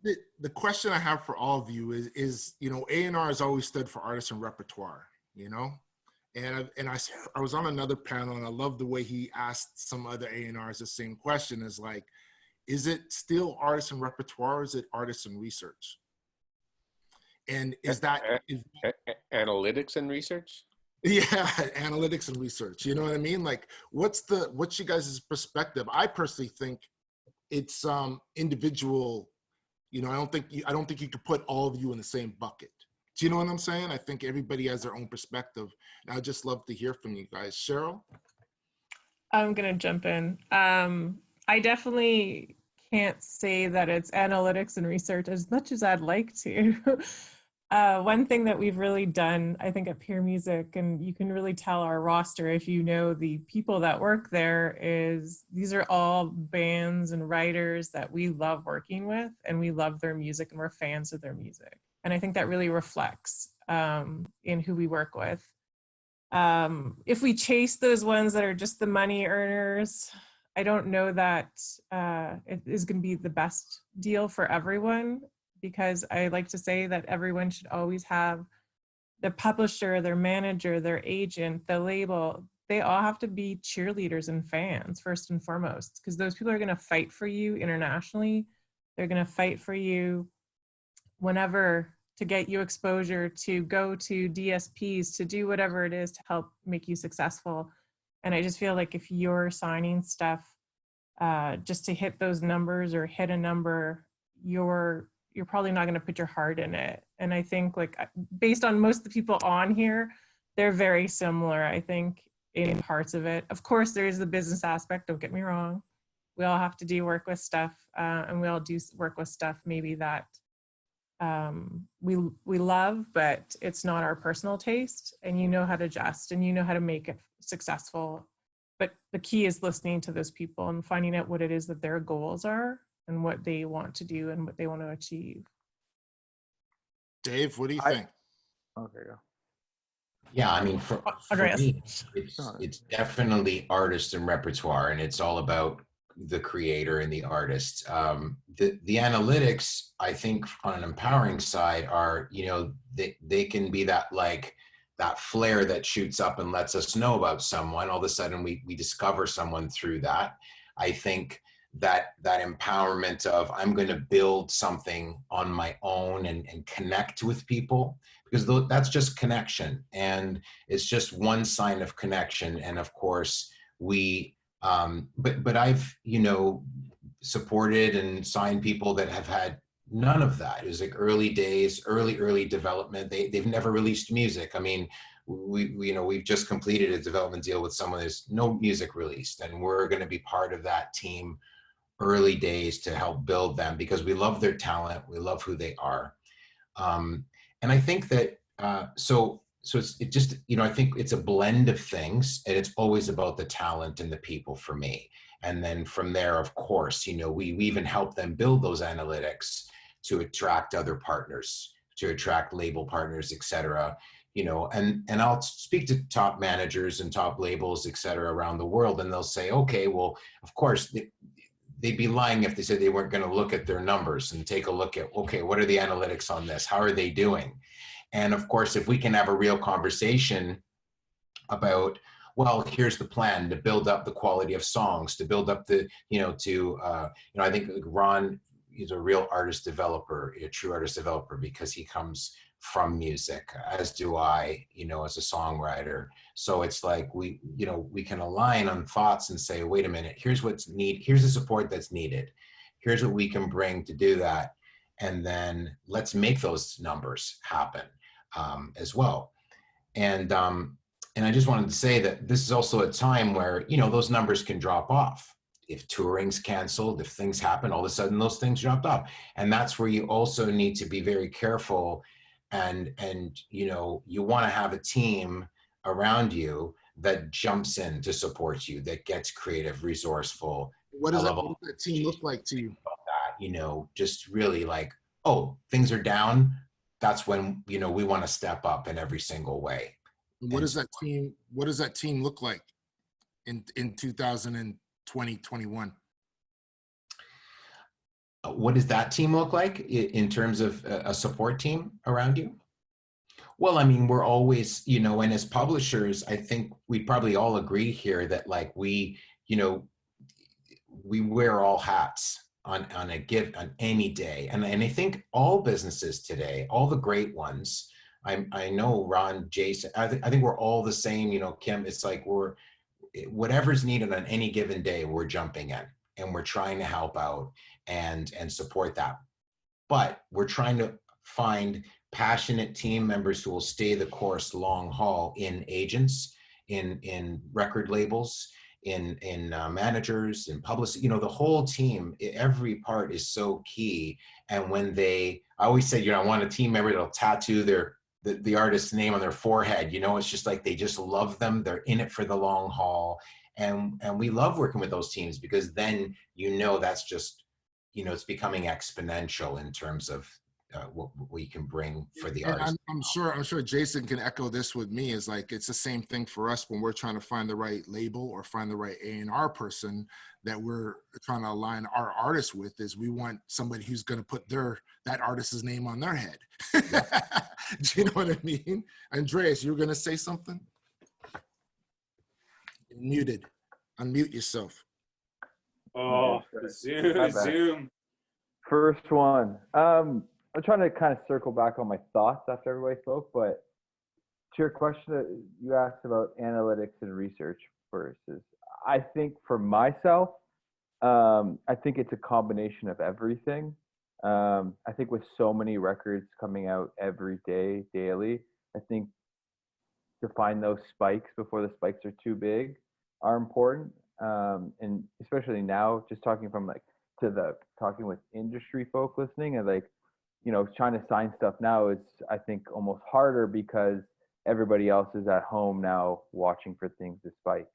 the question I have for all of you is, you know, A&R has always stood for artists and repertoire, you know? I was on another panel, and I love the way he asked some other A&Rs the same question, is like, is it still artists and repertoire, or is it artists and research? And is that analytics and research? Yeah, analytics and research. You know what I mean? Like, what's you guys' perspective? I personally think it's individual. You know, I don't think you could put all of you in the same bucket. Do you know what I'm saying? I think everybody has their own perspective. And I'd just love to hear from you guys. Cheryl? I'm gonna jump in. I definitely can't say that it's analytics and research as much as I'd like to. One thing that we've really done, I think, at Peer Music, and you can really tell our roster if you know the people that work there, is these are all bands and writers that we love working with, and we love their music, and we're fans of their music. And I think that really reflects in who we work with. If we chase those ones that are just the money earners, I don't know that it is going to be the best deal for everyone, because I like to say that everyone should always have the publisher, their manager, their agent, the label. They all have to be cheerleaders and fans first and foremost, because those people are going to fight for you internationally. They're going to fight for you whenever, to get you exposure, to go to DSPs, to do whatever it is to help make you successful. And I just feel like if you're signing stuff just to hit those numbers or hit a number, you're probably not going to put your heart in it. And I think, like, based on most of the people on here, they're very similar, I think, in parts of it. Of course, there is the business aspect, don't get me wrong. We all have to do work with stuff, and we all do work with stuff maybe that we love, but it's not our personal taste, and you know how to adjust and you know how to make it successful. But the key is listening to those people and finding out what it is that their goals are and what they want to do and what they want to achieve. Dave, what do you think? Okay, go. Yeah, I mean, for Andreas. me, it's definitely artist and repertoire, and it's all about the creator and the artist. The analytics, I think, on an empowering side are, you know, they can be that, like, that flare that shoots up and lets us know about someone. All of a sudden we discover someone through that. I think that empowerment of, I'm going to build something on my own and connect with people, because that's just connection, and it's just one sign of connection. And of course we but I've, you know, supported and signed people that have had none of that. It was like early days, early development. They've never released music. I mean, we've just completed a development deal with someone. There's no music released, and we're going to be part of that team early days to help build them, because we love their talent, we love who they are. And I think that so it just, you know, I think it's a blend of things, and it's always about the talent and the people for me. And then from there, of course, you know, we even help them build those analytics to attract other partners, to attract label partners, et cetera. You know, and I'll speak to top managers and top labels, et cetera, around the world, and they'll say, okay, well, of course, they'd be lying if they said they weren't going to look at their numbers and take a look at, okay, what are the analytics on this? How are they doing? And of course, if we can have a real conversation about, well, here's the plan to build up the quality of songs, to build up the, I think Ron is a real artist developer, a true artist developer, because he comes from music, as do I, you know, as a songwriter. So it's like we can align on thoughts and say, wait a minute, here's what's needed, here's the support that's needed, here's what we can bring to do that, and then let's make those numbers happen as well. And I just wanted to say that this is also a time where, you know, those numbers can drop off. If touring's canceled, if things happen, all of a sudden those things dropped off. And that's where you also need to be very careful. And you know, you want to have a team around you that jumps in to support you, that gets creative, resourceful. What does that team look like to you? That, you know, just really like, oh, things are down. That's when, you know, we want to step up in every single way. What does that team look like in 2020, 21? What does that team look like in terms of a support team around you? Well, I mean, we're always, you know, and as publishers, I think we probably all agree here that like we, you know, we wear all hats on any day. And I think all businesses today, all the great ones, I know Ron, Jason, I think we're all the same, you know, Kim, it's like whatever's needed on any given day, we're jumping in and we're trying to help out and support that. But we're trying to find passionate team members who will stay the course long haul in agents, in record labels, in managers, in publicists, you know, the whole team, every part is so key. And when I always say, you know, I want a team member that'll tattoo the artist's name on their forehead, you know, it's just like, they just love them. They're in it for the long haul. And we love working with those teams because then, you know, that's just, you know, it's becoming exponential in terms of what we can bring for the artist. I'm sure Jason can echo this with me. Is like, it's the same thing for us when we're trying to find the right label or find the right A&R person that we're trying to align our artist with. Is we want somebody who's going to put that artist's name on their head. Do you know what I mean? Andreas, you were going to say something? You're muted. Unmute yourself. Oh, Zoom. First one. I'm trying to kind of circle back on my thoughts after everybody spoke, but to your question that you asked about analytics and research versus, I think for myself, I think it's a combination of everything. I think with so many records coming out every day, daily, I think to find those spikes before the spikes are too big are important. And especially now, just talking from talking with industry folk listening, and like, you know, trying to sign stuff now is, I think, almost harder because everybody else is at home now watching for things to spike.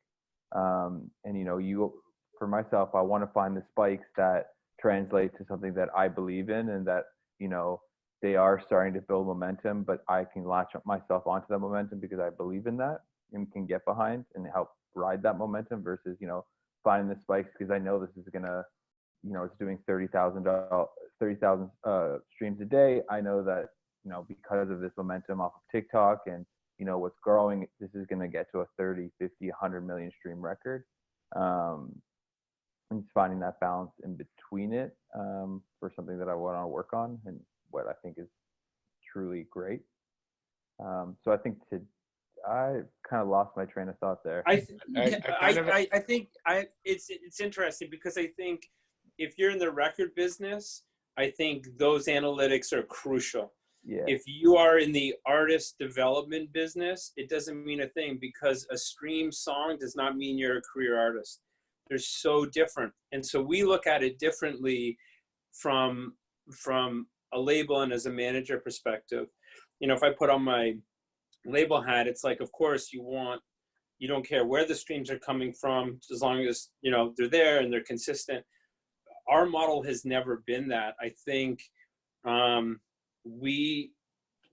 And, you know, for myself, I want to find the spikes that translate to something that I believe in and that, you know, they are starting to build momentum, but I can latch myself onto that momentum because I believe in that and can get behind and help ride that momentum versus, you know, finding the spikes because I know this is going to, you know, it's doing 30,000 streams a day. I know that, you know, because of this momentum off of TikTok and, you know, what's growing, this is going to get to a 30, 50, 100 million stream record. And just finding that balance in between it for something that I want to work on and what I think is truly great. So I think I kind of lost my train of thought there. I think it's interesting because I think if you're in the record business, I think those analytics are crucial. Yeah. If you are in the artist development business, it doesn't mean a thing because a stream song does not mean you're a career artist. They're so different. And so we look at it differently from a label and as a manager perspective. You know, if I put on my label hat, it's like, of course you don't care where the streams are coming from, as long as, you know, they're there and they're consistent. Our model has never been that. I think we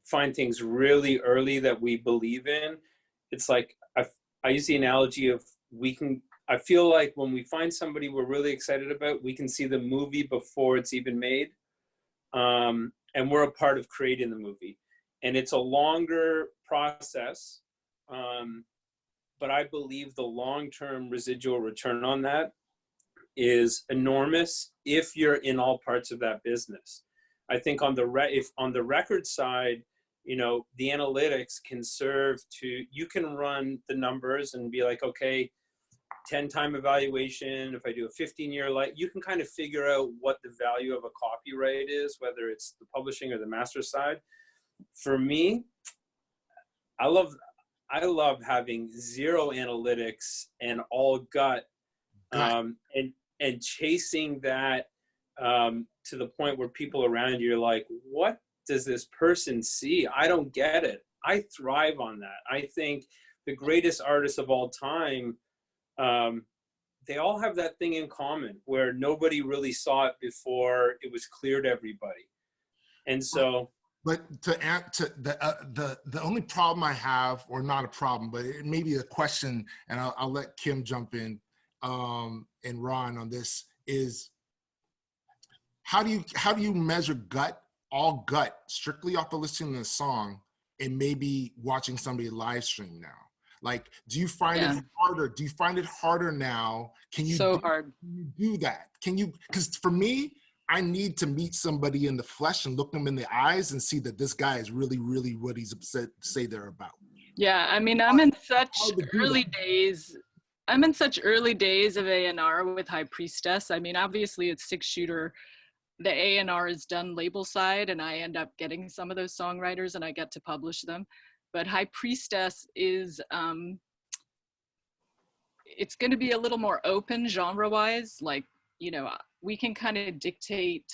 find things really early that we believe in. It's like, I use the analogy of I feel like when we find somebody we're really excited about, we can see the movie before it's even made. And we're a part of creating the movie. And it's a longer process, but I believe the long-term residual return on that is enormous if you're in all parts of that business. I think if on the record side, you know, the analytics can serve you can run the numbers and be like, okay, 10-time evaluation, if I do a 15-year you can kind of figure out what the value of a copyright is, whether it's the publishing or the master side. For me, I love having zero analytics and all gut, and chasing that to the point where people around you are like, what does this person see? I don't get it. I thrive on that. I think the greatest artists of all time, they all have that thing in common where nobody really saw it before it was clear to everybody. And so, but to answer the only problem I have, or not a problem, but it may be a question, and I'll let Kim jump in and Ron on this, is how do you measure all gut strictly off of listening to the song and maybe watching somebody live stream now? Like, do you find Yeah. it harder? Do you find it harder now? Can you So hard. Can you do that? Can you, because for me, I need to meet somebody in the flesh and look them in the eyes and see that this guy is really, really what he's upset to say they're about. Yeah, I mean, I'm in such hard to do early that. days. I'm in such early days of A&R with High Priestess. I mean, obviously it's 6-shooter. The A&R is done label side, and I end up getting some of those songwriters and I get to publish them. But High Priestess is, it's going to be a little more open genre-wise. Like, you know, we can kind of dictate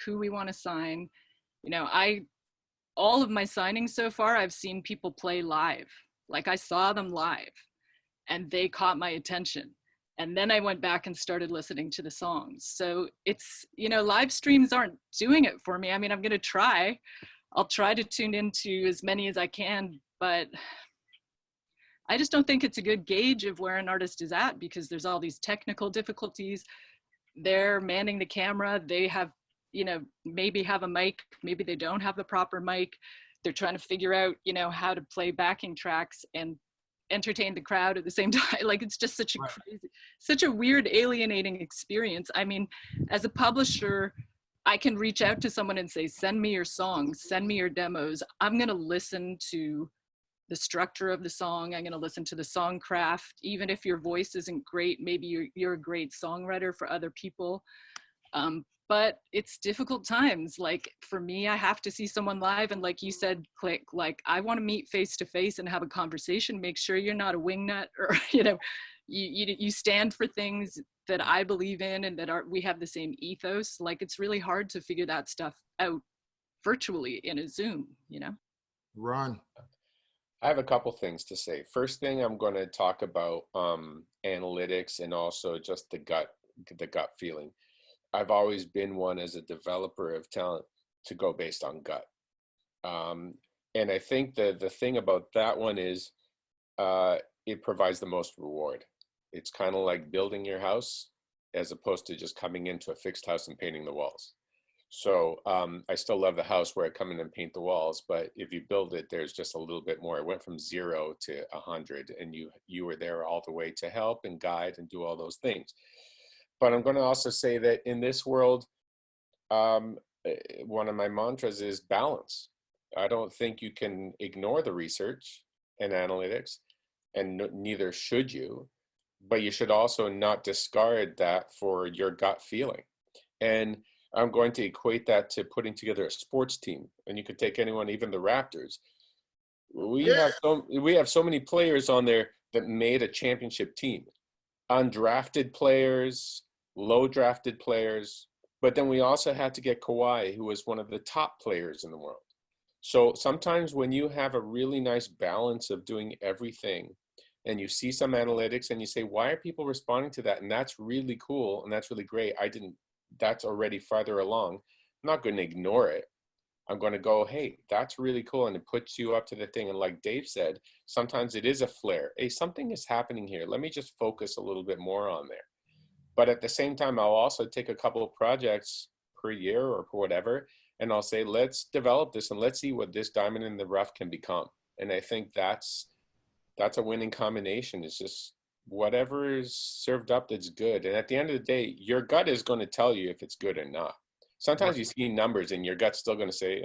who we want to sign. You know, all of my signings so far, I've seen people play live. Like, I saw them live and they caught my attention. And then I went back and started listening to the songs. So it's, you know, live streams aren't doing it for me. I mean, I'm going to try. I'll try to tune into as many as I can, but I just don't think it's a good gauge of where an artist is at, because there's all these technical difficulties. They're manning the camera. They have, you know, maybe have a mic, maybe they don't have the proper mic. They're trying to figure out, you know, how to play backing tracks and entertain the crowd at the same time. Like, it's just such a crazy, such a weird, alienating experience. I mean, as a publisher, I can reach out to someone and say, send me your songs, send me your demos. I'm going to listen to the structure of the song. I'm going to listen to the song craft. Even if your voice isn't great, maybe you're a great songwriter for other people. But it's difficult times. Like, for me, I have to see someone live. And like you said, Click, like, I want to meet face to face and have a conversation. Make sure you're not a wingnut, or, you know, you stand for things that I believe in and that we have the same ethos. Like, it's really hard to figure that stuff out virtually in a Zoom, you know? Ron. I have a couple things to say. First thing, I'm going to talk about analytics and also just the gut feeling. I've always been one, as a developer of talent, to go based on gut. And I think the thing about that one is it provides the most reward. It's kind of like building your house as opposed to just coming into a fixed house and painting the walls. So I still love the house where I come in and paint the walls, but if you build it, there's just a little bit more. It went from 0 to 100, and you were there all the way to help and guide and do all those things. But I'm going to also say that in this world, one of my mantras is balance. I don't think you can ignore the research and analytics, and neither should you, but you should also not discard that for your gut feeling. And I'm going to equate that to putting together a sports team. And you could take anyone, even the Raptors. We have so many players on there that made a championship team. Undrafted players, low drafted players, but then we also had to get Kawhi, who was one of the top players in the world. So sometimes when you have a really nice balance of doing everything, and you see some analytics and you say, why are people responding to that? And that's really cool, and that's really great. That's already farther along. I'm not going to ignore it. I'm going to go, hey, that's really cool. And it puts you up to the thing. And like Dave said, sometimes it is a flare. Hey, something is happening here. Let me just focus a little bit more on there. But at the same time, I'll also take a couple of projects per year or per whatever, and I'll say, let's develop this and let's see what this diamond in the rough can become. And I think that's a winning combination. It's just whatever is served up that's good. And at the end of the day, your gut is going to tell you if it's good or not. Sometimes you see numbers and your gut's still going to say,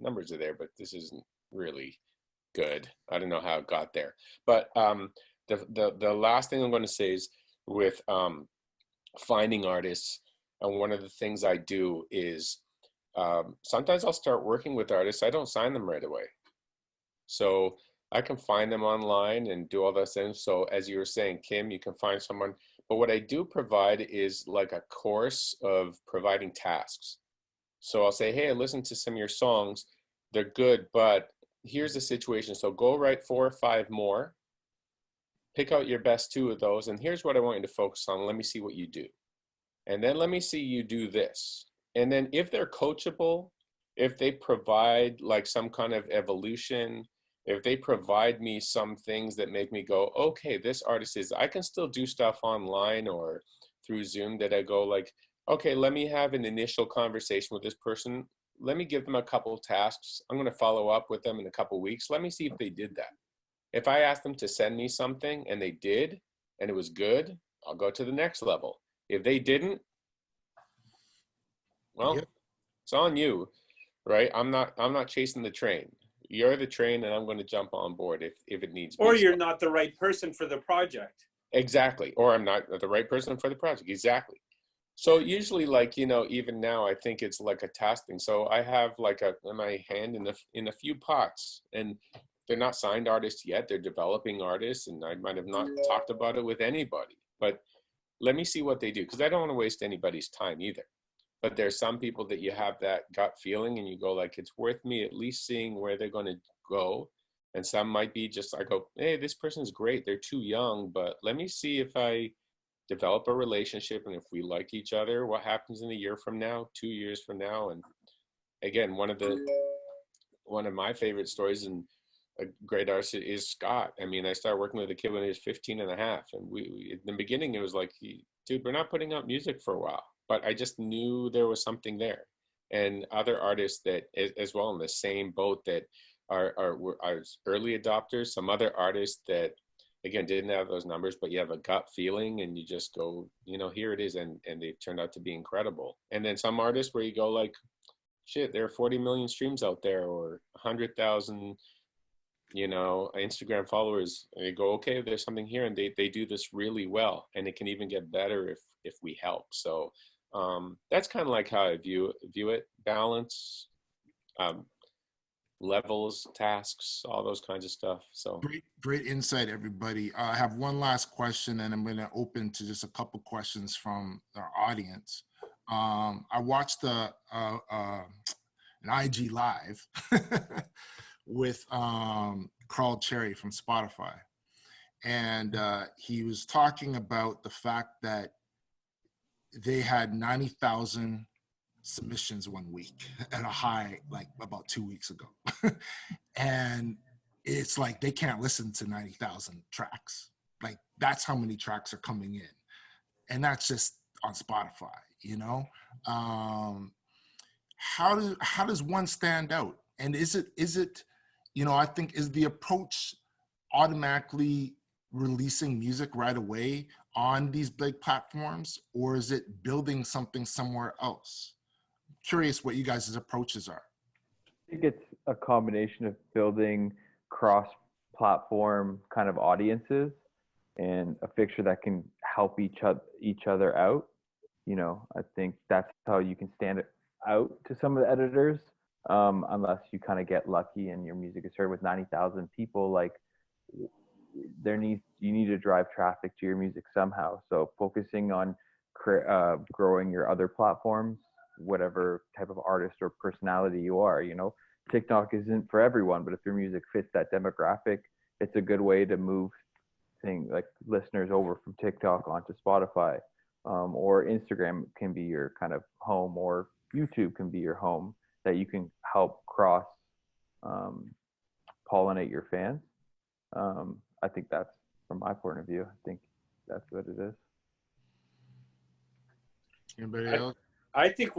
numbers are there, but this isn't really good. I don't know how it got there. But the last thing I'm going to say is with finding artists, and one of the things I do is sometimes I'll start working with artists. I don't sign them right away. So I can find them online and do all those things. So as you were saying, Kim, you can find someone. But what I do provide is like a course of providing tasks. So I'll say, hey, I listened to some of your songs. They're good, but here's the situation. So go write 4 or 5 more. Pick out your best 2 of those. And here's what I want you to focus on. Let me see what you do. And then let me see you do this. And then if they're coachable, if they provide like some kind of evolution, if they provide me some things that make me go, okay, this artist I can still do stuff online or through Zoom that I go like, okay, let me have an initial conversation with this person. let me give them a couple of tasks. I'm going to follow up with them in a couple of weeks. Let me see if they did that. If I asked them to send me something and they did, and it was good, I'll go to the next level. If they didn't, well, Yep. it's on you, right? I'm not chasing the train. You're the train, and I'm going to jump on board if it needs. Or you're not the right person for the project. Exactly. Or I'm not the right person for the project. Exactly. So usually, like, you know, even now, I think it's like a task thing. So I have like my hand in a few pots, and they're not signed artists yet. They're developing artists, and I might have not talked about it with anybody. But let me see what they do, because I don't want to waste anybody's time either. But there's some people that you have that gut feeling, and you go like, it's worth me at least seeing where they're going to go. And some might be just, I go, hey, this person's great. They're too young, but let me see if I develop a relationship, and if we like each other, what happens in a year from now, 2 years from now. And again, one of my favorite stories and a great artist is Scott. I mean, I started working with a kid when he was 15 and a half, and we in the beginning it was like, dude, we're not putting out music for a while, but I just knew there was something there. And other artists that as well in the same boat that are early adopters, some other artists that again didn't have those numbers, but you have a gut feeling and you just go, you know, here it is, and they turned out to be incredible. And then some artists where you go like, shit, there are 40 million streams out there, or 100,000, you know, Instagram followers, and you go, okay, there's something here, and they do this really well, and it can even get better if we help. So that's kind of like how I view it. Balance, levels, tasks, all those kinds of stuff. So Great insight, everybody. I have one last question, and I'm going to open to just a couple questions from our audience. I watched an IG live with Carl Cherry from Spotify, and he was talking about the fact that they had 90,000 submissions 1 week at a high, like about 2 weeks ago. And it's like they can't listen to 90,000 tracks. Like that's how many tracks are coming in. And that's just on Spotify, you know? How does one stand out? And is it, you know, I think is the approach automatically releasing music right away on these big platforms, or is it building something somewhere else? Curious what you guys' approaches are. I think it's a combination of building cross-platform kind of audiences and a fixture that can help each other out. You know, I think that's how you can stand out to some of the editors, unless you kind of get lucky and your music is heard with 90,000 people. Like you need to drive traffic to your music somehow. So focusing on growing your other platforms, whatever type of artist or personality you are. You know, TikTok isn't for everyone, but if your music fits that demographic, it's a good way to move things like listeners over from TikTok onto Spotify, or Instagram can be your kind of home, or YouTube can be your home, that you can help cross pollinate your fans. I think that's, from my point of view, I think that's what it is. Anybody else? I think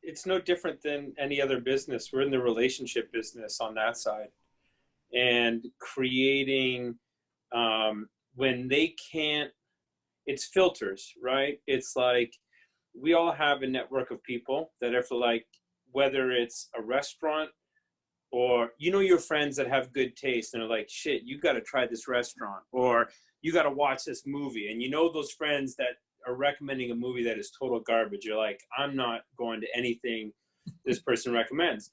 it's no different than any other business. We're in the relationship business on that side, and creating when they can't, it's filters, right? It's like we all have a network of people that are for, like, whether it's a restaurant or, you know, your friends that have good taste and are like, shit, you got to try this restaurant, or you got to watch this movie. And you know, those friends that are recommending a movie that is total garbage, you're like, I'm not going to anything this person recommends.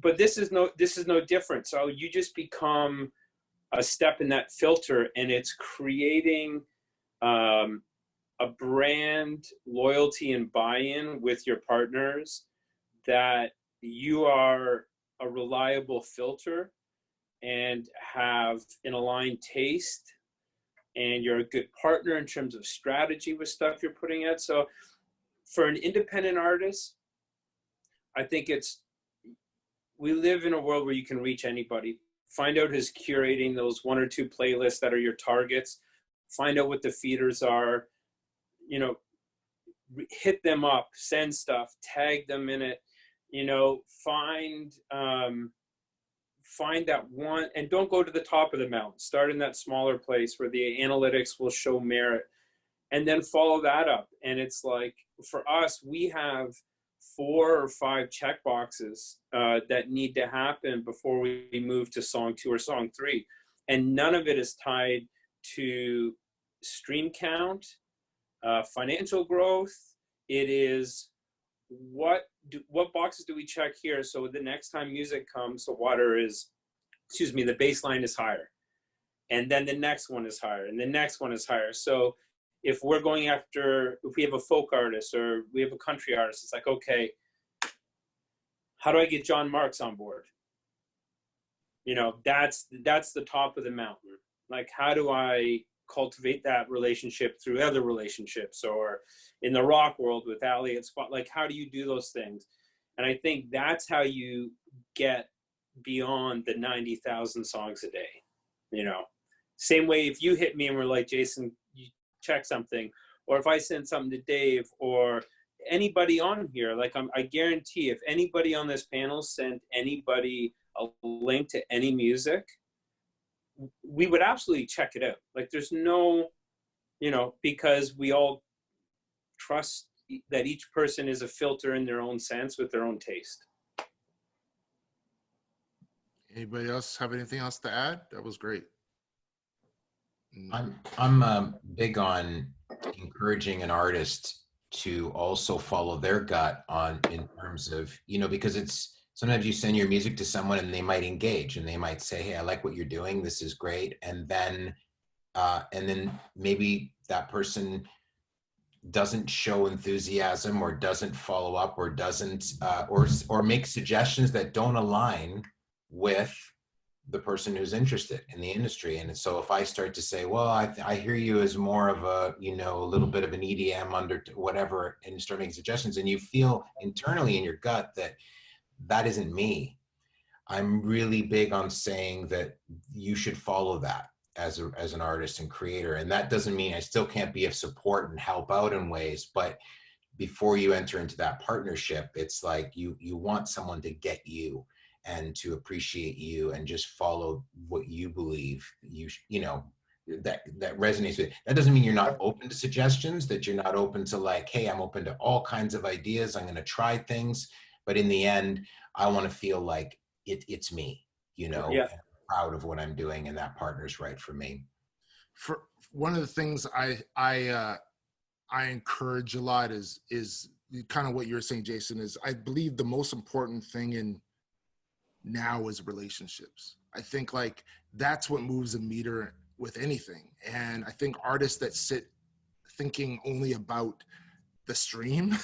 But this is no different. So you just become a step in that filter, and it's creating a brand loyalty and buy-in with your partners, that you are a reliable filter and have an aligned taste, and you're a good partner in terms of strategy with stuff you're putting out. So for an independent artist, I think we live in a world where you can reach anybody. Find out who's curating those 1 or 2 playlists that are your targets. Find out what the feeders are, you know, hit them up, send stuff, tag them in it, you know, find that one, and don't go to the top of the mountain. Start in that smaller place where the analytics will show merit, and then follow that up. And it's like, for us, we have 4 or 5 check boxes that need to happen before we move to song 2 or song 3. And none of it is tied to stream count, financial growth. It is what boxes do we check here, so the next time music comes, the the bass line is higher, and then the next one is higher, and the next one is higher. So if we're going after, if we have a folk artist or we have a country artist, it's like, okay, how do I get John Marks on board? You know, that's the top of the mountain. Like, how do I cultivate that relationship through other relationships, or in the rock world with Ali at Spot? Like, how do you do those things? And I think that's how you get beyond the 90,000 songs a day. You know, same way if you hit me and we're like, Jason, you check something, or if I send something to Dave or anybody on here, like I guarantee if anybody on this panel sent anybody a link to any music, we would absolutely check it out. Like, there's no, you know, because we all trust that each person is a filter in their own sense with their own taste. Anybody else have anything else to add? That was great. I'm big on encouraging an artist to also follow their gut in terms of, you know, because it's sometimes you send your music to someone and they might engage and they might say, hey, I like what you're doing, this is great, and then maybe that person doesn't show enthusiasm or doesn't follow up or doesn't or make suggestions that don't align with the person who's interested in the industry. And so if I start to say, well, I hear you as more of a, you know, a little bit of an EDM under whatever, and you start making suggestions and you feel internally in your gut that that isn't me, I'm really big on saying that you should follow that as an artist and creator. And that doesn't mean I still can't be of support and help out in ways, but before you enter into that partnership, it's like you want someone to get you and to appreciate you and just follow what you believe you know that resonates with. That doesn't mean you're not open to suggestions, that you're not open to like, hey, I'm open to all kinds of ideas, I'm going to try things, but in the end I want to feel like it's me, you know. Yeah. And I'm proud of what I'm doing, and that partner's right for me. For one of the things I encourage a lot is kind of what you're saying, Jason, is I believe the most important thing in now is relationships. I think like that's what moves a meter with anything. And I think artists that sit thinking only about the stream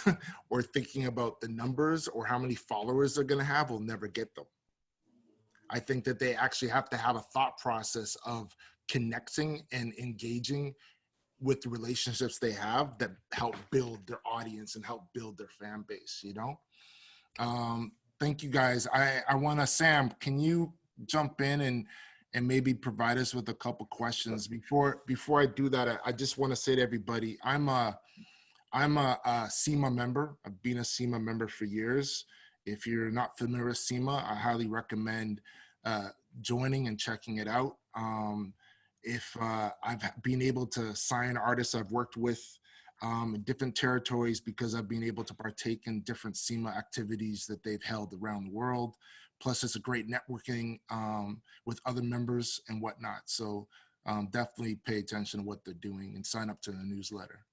or thinking about the numbers or how many followers they're going to have will never get them. I think that they actually have to have a thought process of connecting and engaging with the relationships they have that help build their audience and help build their fan base, you know? Thank you guys. I want to, Sam, can you jump in and maybe provide us with a couple questions? Before I do that, I just want to say to everybody, I'm a CIMA member. I've been a CIMA member for years. If you're not familiar with CIMA, I highly recommend joining and checking it out. If I've been able to sign artists I've worked with in different territories because I've been able to partake in different CIMA activities that they've held around the world. Plus, it's a great networking with other members and whatnot. So definitely pay attention to what they're doing and sign up to the newsletter.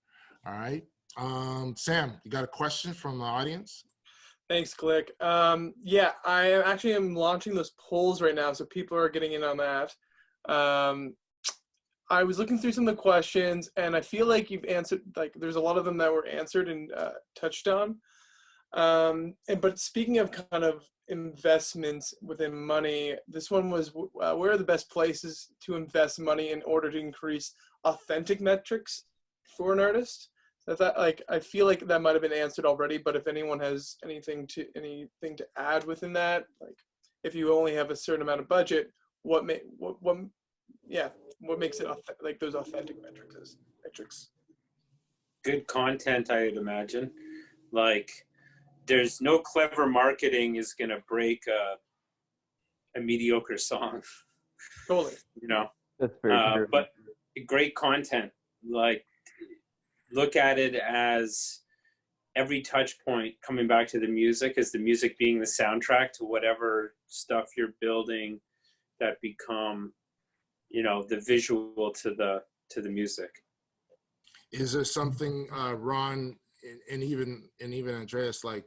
All right. Sam, you got a question from the audience? Thanks, Click. Yeah, I actually am launching those polls right now, so people are getting in on that. I was looking through some of the questions, and I feel like you've answered, like there's a lot of them that were answered and touched on. But speaking of kind of investments within money, this one was, where are the best places to invest money in order to increase authentic metrics for an artist? So I feel like that might have been answered already, but if anyone has anything to add within that, like if you only have a certain amount of budget, what makes it like those authentic metrics? Good content, I would imagine. Like there's no clever marketing is going to break a mediocre song. Totally. You know, That's very true. but great content, like look at it as every touch point coming back to the music, as the music being the soundtrack to whatever stuff you're building that become, you know, the visual to the music. Is there something, Ron, and even Andreas, like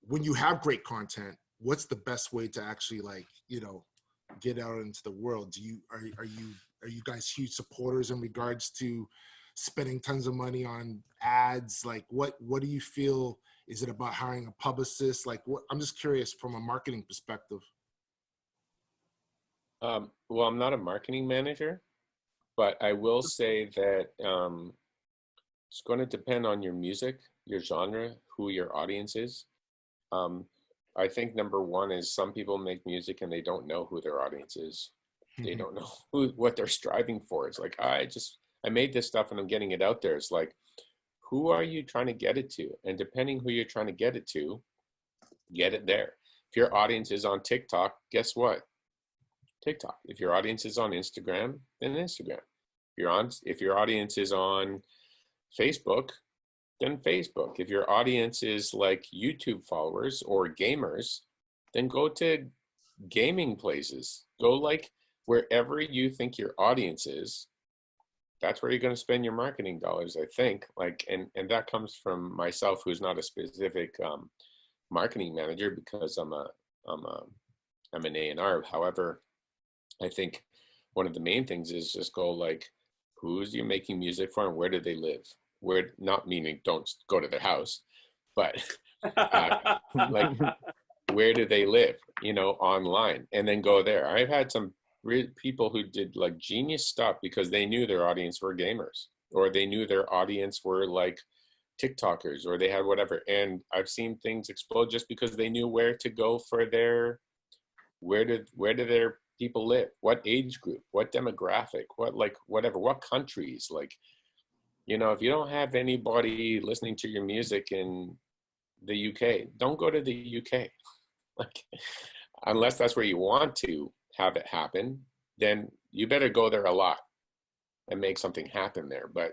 when you have great content, what's the best way to actually, like, you know, get out into the world? Are you guys huge supporters in regards to spending tons of money on ads? Like, what do you feel? Is it about hiring a publicist? Like, what? I'm just curious from a marketing perspective. Well, I'm not a marketing manager, but I will say that it's going to depend on your music, your genre, who your audience is. I think number one is some people make music and they don't know who their audience is. They don't know what they're striving for. It's like, I made this stuff and I'm getting it out there. It's like, who are you trying to get it to? And depending who you're trying to get it to, get it there. If your audience is on TikTok, guess what? TikTok. If your audience is on Instagram, then Instagram. If your audience is on Facebook, then Facebook. If your audience is like YouTube followers or gamers, then go to gaming places. Go like wherever you think your audience is. That's where you're going to spend your marketing dollars, I think. Like, and that comes from myself, who's not a specific marketing manager, because I'm an A&R. However, I think one of the main things is just go like, who's you making music for and where do they live? Where, not meaning don't go to their house, but like, where do they live, you know, online, and then go there. I've had some people who did like genius stuff because they knew their audience were gamers, or they knew their audience were like TikTokers, or they had whatever. And I've seen things explode just because they knew where to go for their, where do their people live, what age group, what demographic, what, like, whatever, what countries. Like, you know, if you don't have anybody listening to your music in the UK, don't go to the UK. Like, unless that's where you want to have it happen, then you better go there a lot and make something happen there. But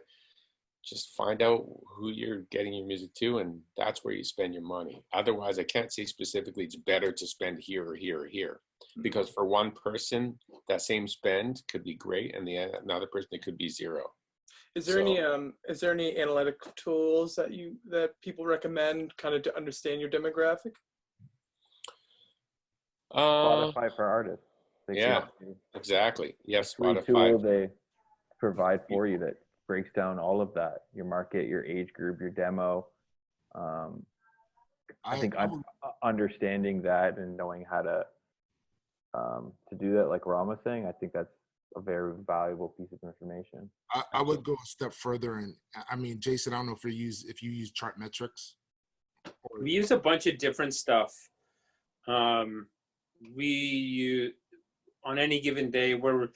just find out who you're getting your music to, and that's where you spend your money. Otherwise, I can't say specifically it's better to spend here or here or here, because for one person, that same spend could be great, and another person, it could be zero. Is there any analytic tools that people recommend kind of to understand your demographic? Spotify for artists. Yeah, exactly. Yes, Free Spotify. tool they provide for you that breaks down all of that, your market, your age group, your demo. I think understanding that and knowing how to do that, like Ron was saying, I think that's a very valuable piece of information. I would go a step further, and I mean, Jason, I don't know if you use Chartmetrics. We use a bunch of different stuff. We use, on any given day, we're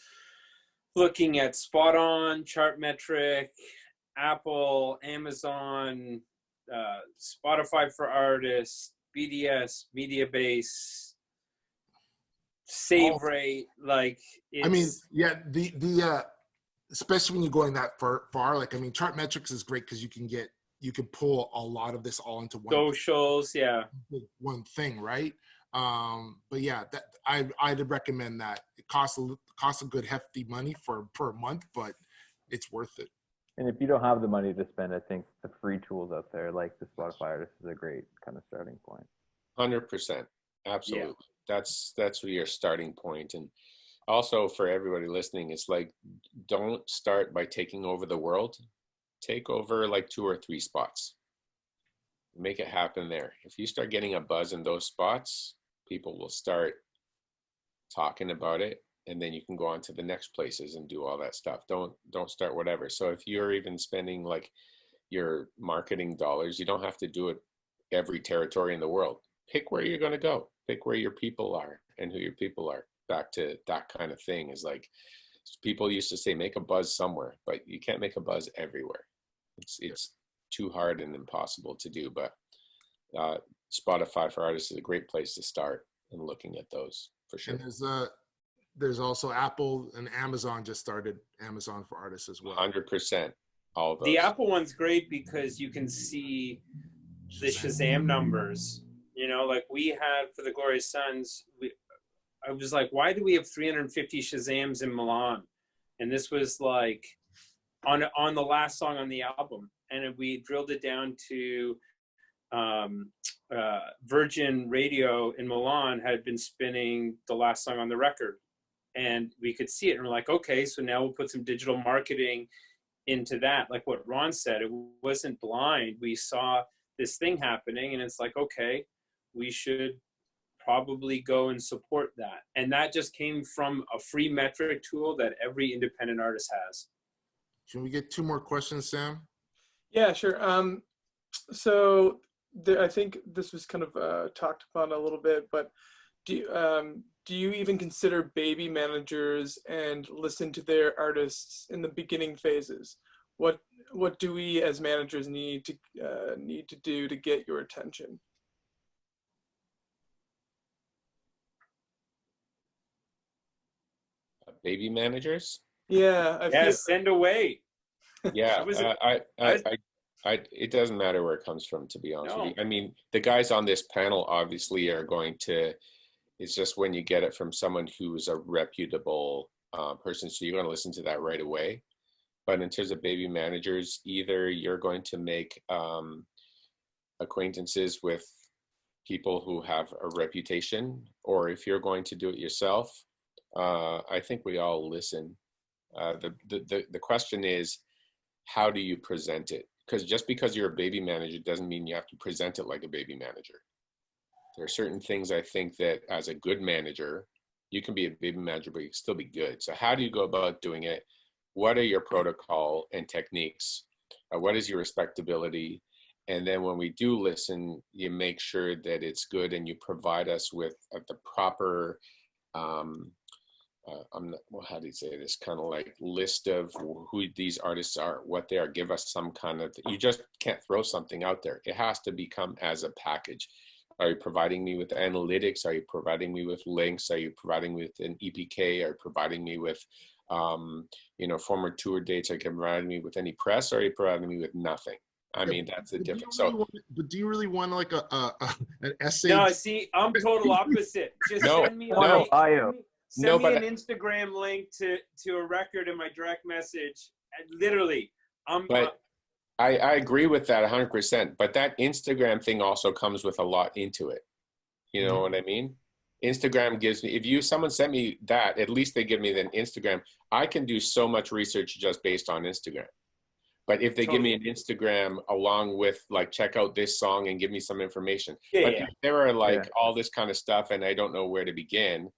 looking at Spot On, Chartmetric, Apple, Amazon, Spotify for Artists, BDS, Mediabase, Save Rate. Like, it's, I mean, yeah, the especially when you're going that far, like, I mean, Chartmetrics is great because you can pull a lot of this all into one socials, yeah, one thing, right? But yeah, that I'd recommend that. It costs a good hefty money per month, but it's worth it. And if you don't have the money to spend, I think the free tools out there, like the Spotify Artist, is a great kind of starting point. 100%, absolutely. Yeah. That's your starting point. And also for everybody listening, it's like, don't start by taking over the world. Take over like 2 or 3 spots. Make it happen there. If you start getting a buzz in those spots, people will start talking about it, and then you can go on to the next places and do all that stuff. Don't start whatever. So if you're even spending like your marketing dollars, you don't have to do it every territory in the world. Pick where you're going to go. Pick where your people are and who your people are. Back to that kind of thing is like, people used to say, make a buzz somewhere, but you can't make a buzz everywhere. It's too hard and impossible to do. But Spotify for artists is a great place to start and looking at those for sure. And there's also Apple and Amazon just started Amazon for artists as well. 100%. All of those. The Apple one's great because you can see the Shazam numbers. You know, like we had for the Glorious Sons, I was like, why do we have 350 Shazams in Milan? And this was like on the last song on the album. And we drilled it down to Virgin Radio in Milan had been spinning the last song on the record. And we could see it. And we're like, okay, so now we'll put some digital marketing into that. Like what Ron said, it wasn't blind. We saw this thing happening and it's like, okay, we should probably go and support that. And that just came from a free metric tool that every independent artist has. Can we get 2 more questions, Sam? Yeah, sure. So I think this was kind of talked about a little bit, but do you even consider baby managers and listen to their artists in the beginning phases? What do we as managers need to do to get your attention? Baby managers? Yeah. Send away. Yeah, it doesn't matter where it comes from, to be honest with you. I mean, the guys on this panel obviously are going to, it's just when you get it from someone who's a reputable person, so you're going to listen to that right away. But in terms of baby managers, either you're going to make acquaintances with people who have a reputation, or if you're going to do it yourself, I think we all listen. The question is, how do you present it? Because just because you're a baby manager doesn't mean you have to present it like a baby manager. There are certain things I think that as a good manager, you can be a baby manager, but you can still be good. So how do you go about doing it? What are your protocol and techniques? What is your respectability? And then when we do listen, you make sure that it's good and you provide us with the proper, how do you say this, kind of like list of who these artists are, what they are. Give us some kind of, you just can't throw something out there. It has to become as a package. Are you providing me with analytics? Are you providing me with links? Are you providing me with an EPK? Are you providing me with, former tour dates? Are you providing me with any press? Or are you providing me with nothing? I mean, that's the difference. But do you really want like an essay? No, see, I'm total opposite. Just send me Send me an Instagram link to a record in my direct message. And literally, I agree with that 100%. But that Instagram thing also comes with a lot into it. You know what I mean? Instagram gives me, if someone sent me that, at least they give me an Instagram. I can do so much research just based on Instagram. But if they give me an Instagram along with like, check out this song and give me some information. If there are like all this kind of stuff and I don't know where to begin,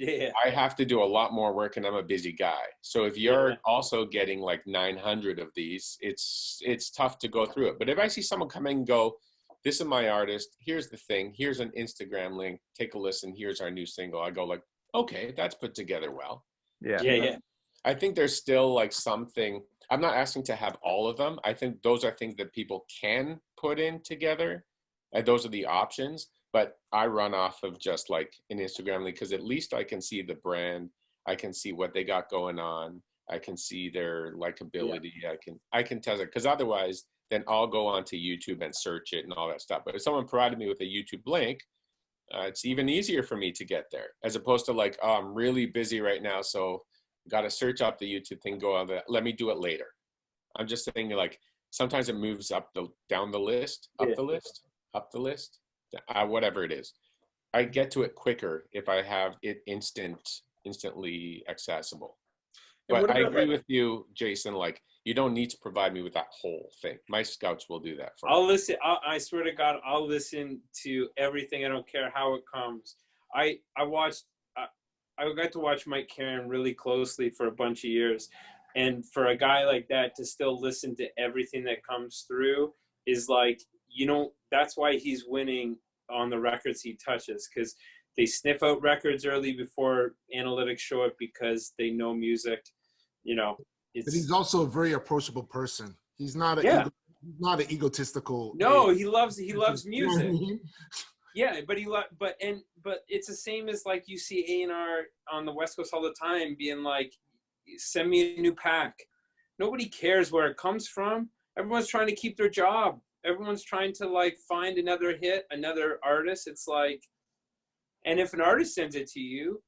I have to do a lot more work and I'm a busy guy. So if you're also getting like 900 of these, it's tough to go through it. But if I see someone come in and go, this is my artist, here's the thing, here's an Instagram link, take a listen, here's our new single. I go like, okay, that's put together well. Yeah. I think there's still like something, I'm not asking to have all of them. I think those are things that people can put in together. And those are the options. But I run off of just like an Instagram link because at least I can see the brand. I can see what they got going on. I can see their likability. I can tell it, because otherwise then I'll go onto YouTube and search it and all that stuff. But if someone provided me with a YouTube link, it's even easier for me to get there, as opposed to like, oh, I'm really busy right now, so got to search up the YouTube thing, go on that. Let me do it later. I'm just saying, like, sometimes it moves down the list, up the list, whatever it is. I get to it quicker if I have it instantly accessible. But I agree with you, Jason, like, you don't need to provide me with that whole thing. My scouts will do that for me. I'll listen. I swear to God, I'll listen to everything. I don't care how it comes. I got to watch Mike Caron really closely for a bunch of years. And for a guy like that to still listen to everything that comes through is like, that's why he's winning on the records he touches, because they sniff out records early before analytics show it because they know music. But he's also a very approachable person. He's not not an egotistical. No, he loves You know what music. I mean? Yeah, but but it's the same as like you see A&R on the West Coast all the time being like, send me a new pack. Nobody cares where it comes from. Everyone's trying to keep their job. Everyone's trying to like find another hit, another artist. It's like, and if an artist sends it to you,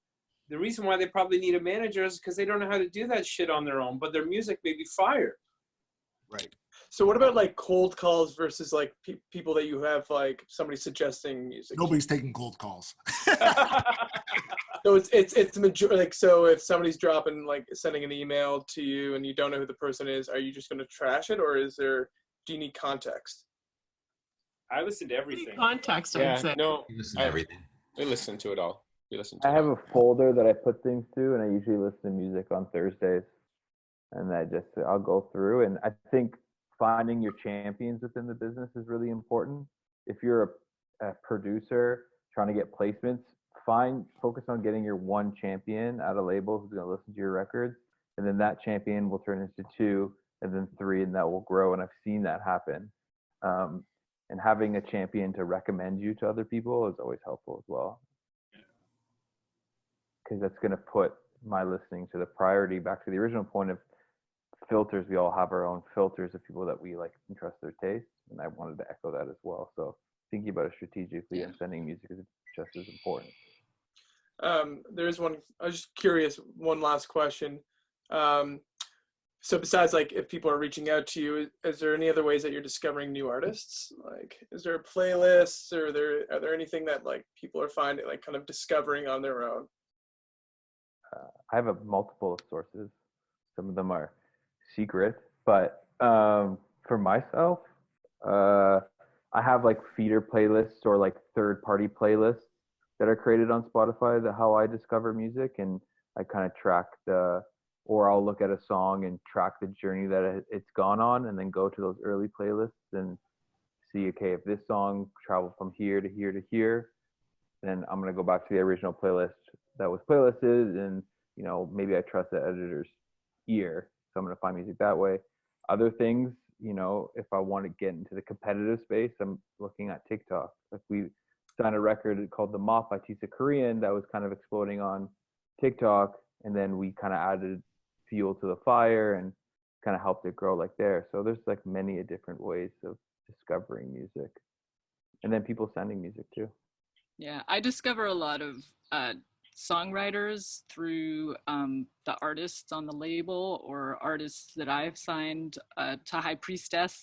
the reason why they probably need a manager is because they don't know how to do that shit on their own, but their music may be fire. Right. So what about like cold calls versus like people that you have like somebody suggesting music? Nobody's taking cold calls. So it's major, like, so if somebody's dropping like sending an email to you and you don't know who the person is, are you just going to trash it, or do you need context? I listen to everything. Context, I'd Yeah, say. no, We listen to everything. we listen to it all. We listen to I it have all. a folder that I put things to, and I usually listen to music on Thursdays. And I'll go through, and I think finding your champions within the business is really important. If you're a producer trying to get placements, focus on getting your one champion at a label who's going to listen to your records, and then that champion will turn into 2, and then 3, and that will grow. And I've seen that happen. And having a champion to recommend you to other people is always helpful as well, because that's going to put my listening to the priority. Back to the original point of filters, we all have our own filters of people that we like and trust their taste, and I wanted to echo that as well. So thinking about it strategically and sending music is just as important. There's one, I was just curious, one last question. So besides like if people are reaching out to you, is there any other ways that you're discovering new artists? Like, is there playlists, or are there anything that like people are finding, like kind of discovering on their own? I have a multiple of sources. Some of them are secret, but for myself, I have like feeder playlists or like third-party playlists that are created on Spotify, how I discover music, and I kind of track or I'll look at a song and track the journey that it's gone on, and then go to those early playlists and see, okay, if this song traveled from here to here to here, then I'm going to go back to the original playlist that was playlisted, and maybe I trust the editor's ear, so I'm going to find music that way. Other things, if I want to get into the competitive space, I'm looking at TikTok. Like, we signed a record called The Mop by Tisa Korean that was kind of exploding on TikTok, and then we kind of added fuel to the fire and kind of helped it grow like there. So there's like many different ways of discovering music, and then people sending music too. Yeah, I discover a lot of songwriters through the artists on the label, or artists that I've signed to High Priestess.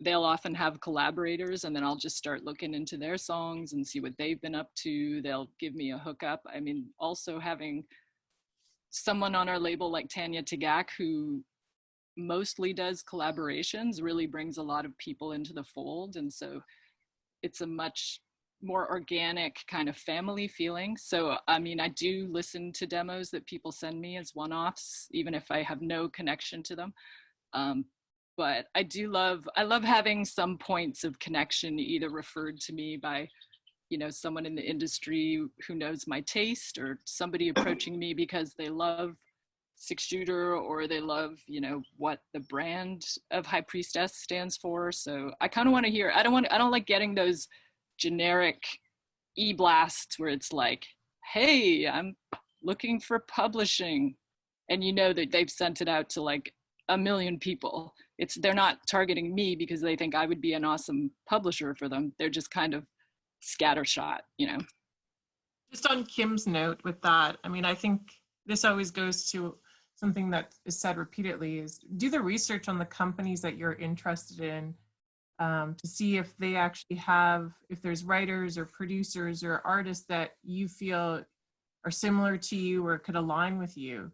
They'll often have collaborators, and then I'll just start looking into their songs and see what they've been up to. They'll give me a hookup. I mean, also having someone on our label like Tanya Tagak, who mostly does collaborations, really brings a lot of people into the fold. And so it's a much more organic kind of family feeling. So, I mean, I do listen to demos that people send me as one-offs, even if I have no connection to them. But I love having some points of connection, either referred to me by, someone in the industry who knows my taste, or somebody approaching me because they love 6-shooter, or they love, what the brand of High Priestess stands for. So I kind of want to hear, I don't like getting those generic e-blasts where it's like, hey, I'm looking for publishing, and that they've sent it out to like 1 million people. They're not targeting me because they think I would be an awesome publisher for them. They're just kind of scattershot, Just on Kim's note with that, I mean, I think this always goes to something that is said repeatedly, is do the research on the companies that you're interested in, to see if they actually have, if there's writers or producers or artists that you feel are similar to you or could align with you,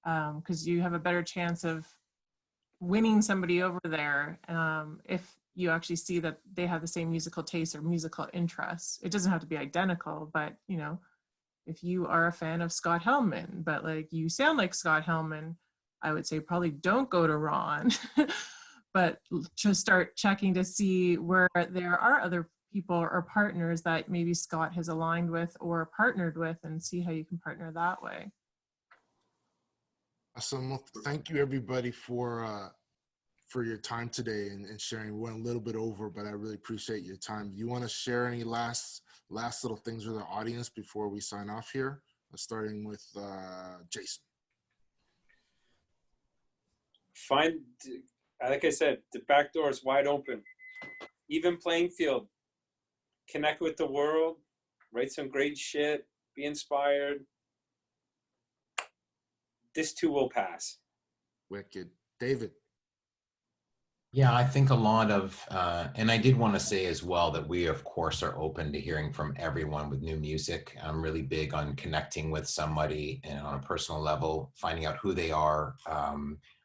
because you have a better chance of winning somebody over there if you actually see that they have the same musical taste or musical interests. It doesn't have to be identical, but if you are a fan of Scott Helman, but like you sound like Scott Helman, I would say probably don't go to Ron, but just start checking to see where there are other people or partners that maybe Scott has aligned with or partnered with, and see how you can partner that way. Awesome. Well, thank you everybody for for your time today and sharing. We went a little bit over, but I really appreciate your time. You want to share any last little things with our audience before we sign off here? Starting with Jason. Like I said, the back door is wide open. Even playing field. Connect with the world. Write some great shit. Be inspired. This too will pass. Wicked. David. Yeah, I think a lot of, and I did want to say as well that we, of course, are open to hearing from everyone with new music. I'm really big on connecting with somebody and on a personal level, finding out who they are,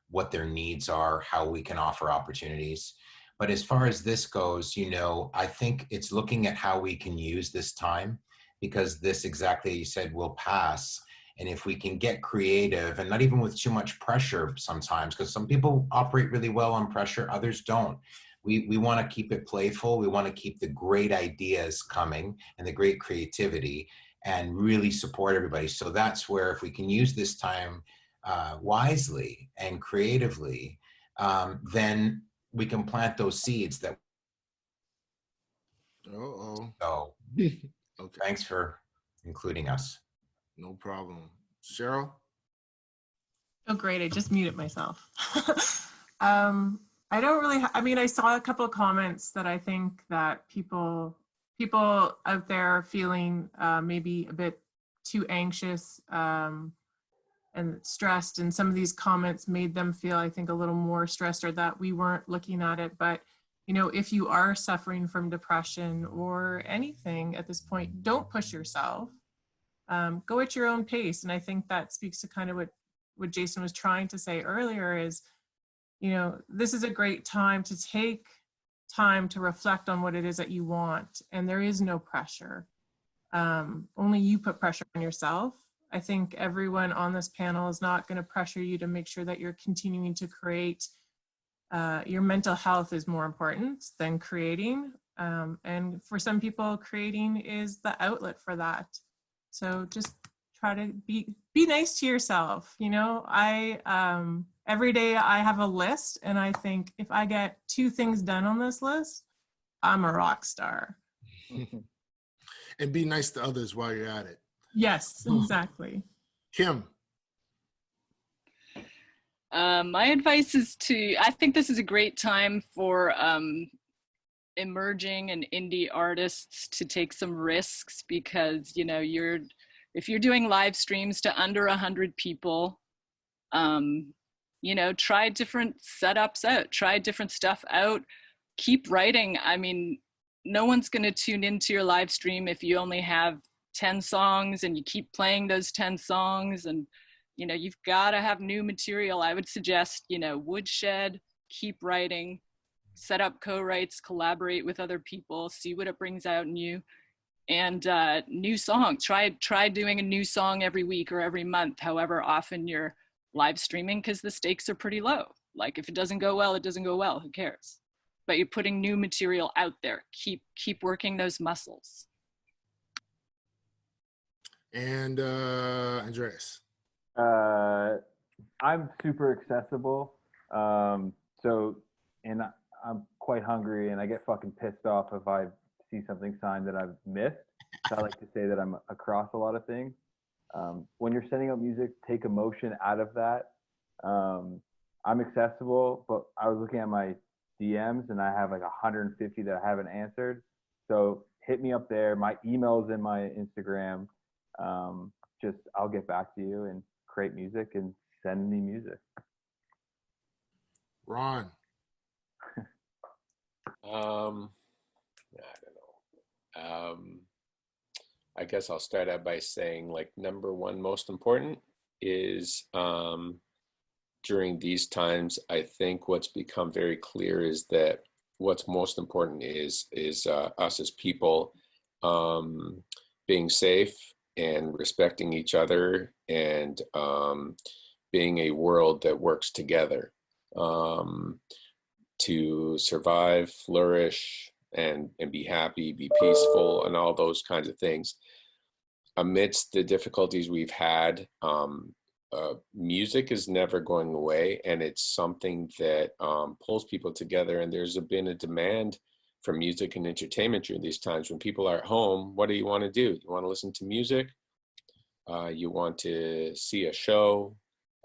what their needs are, how we can offer opportunities. But as far as this goes, you know, I think it's looking at how we can use this time, because this, exactly as you said, will pass. And if we can get creative and not even with too much pressure sometimes, because some people operate really well on pressure, others don't. We want to keep it playful. We want to keep the great ideas coming and the great creativity and really support everybody. So that's where, if we can use this time wisely and creatively, then we can plant those seeds that. Uh-oh. So Okay. Thanks for including us. No problem. Cheryl? Oh, great. I just muted myself. I don't really, I mean, I saw a couple of comments that I think that people out there are feeling maybe a bit too anxious and stressed. And some of these comments made them feel, I think, a little more stressed, or that we weren't looking at it. But, you know, if you are suffering from depression or anything at this point, don't push yourself. Go at your own pace. And I think that speaks to kind of what Jason was trying to say earlier is, you know, this is a great time to take time to reflect on what it is that you want. And there is no pressure. Only you put pressure on yourself. I think everyone on this panel is not going to pressure you to make sure that you're continuing to create. Your mental health is more important than creating. And for some people, creating is the outlet for that. So just try to be nice to yourself. You know, every day I have a list, and I think if I get 2 things done on this list, I'm a rock star. And be nice to others while you're at it. Yes, exactly. Kim. My advice is I think this is a great time for emerging and indie artists to take some risks, because, you know, if you're doing live streams to under 100 people, you know, try different setups out, try different stuff out, keep writing. I mean, no one's going to tune into your live stream if you only have 10 songs and you keep playing those 10 songs. And, you know, you've got to have new material. I would suggest, you know, woodshed, keep writing, set up co-writes, collaborate with other people, see what it brings out in you. And new songs, try doing a new song every week or every month, however often you're live streaming, because the stakes are pretty low. Like, if it doesn't go well, it doesn't go well, who cares? But you're putting new material out there. Keep working those muscles. And Andreas. I'm super accessible. And I'm quite hungry, and I get fucking pissed off if I see something signed that I've missed. So I like to say that I'm across a lot of things. When you're sending out music, take emotion out of that. I'm accessible, but I was looking at my DMs and I have like 150 that I haven't answered. So hit me up there. My email's in my Instagram. I'll get back to you and create music and send me music. Ron. I don't know. I guess I'll start out by saying, like, number one, most important is during these times, I think what's become very clear is that what's most important is us as people being safe and respecting each other, and being a world that works together to survive, flourish, and be happy, be peaceful, and all those kinds of things. Amidst the difficulties we've had, music is never going away, and it's something that pulls people together. And there's been a demand for music and entertainment during these times when people are at home. What do you want to do? You want to listen to music? You want to see a show?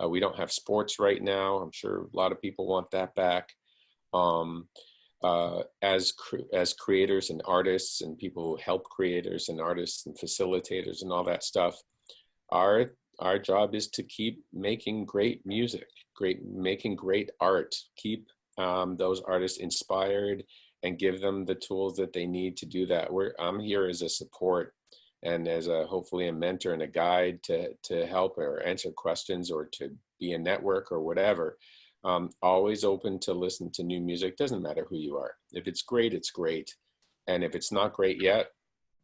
We don't have sports right now. I'm sure a lot of people want that back. As creators and artists and people who help creators and artists and facilitators and all that stuff, our job is to keep making great music, making great art, keep those artists inspired and give them the tools that they need to do that. I'm here as a support and as hopefully a mentor and a guide to help or answer questions or to be a network or whatever. Always open to listen to new music. Doesn't matter who you are. If it's great, it's great. And if it's not great yet,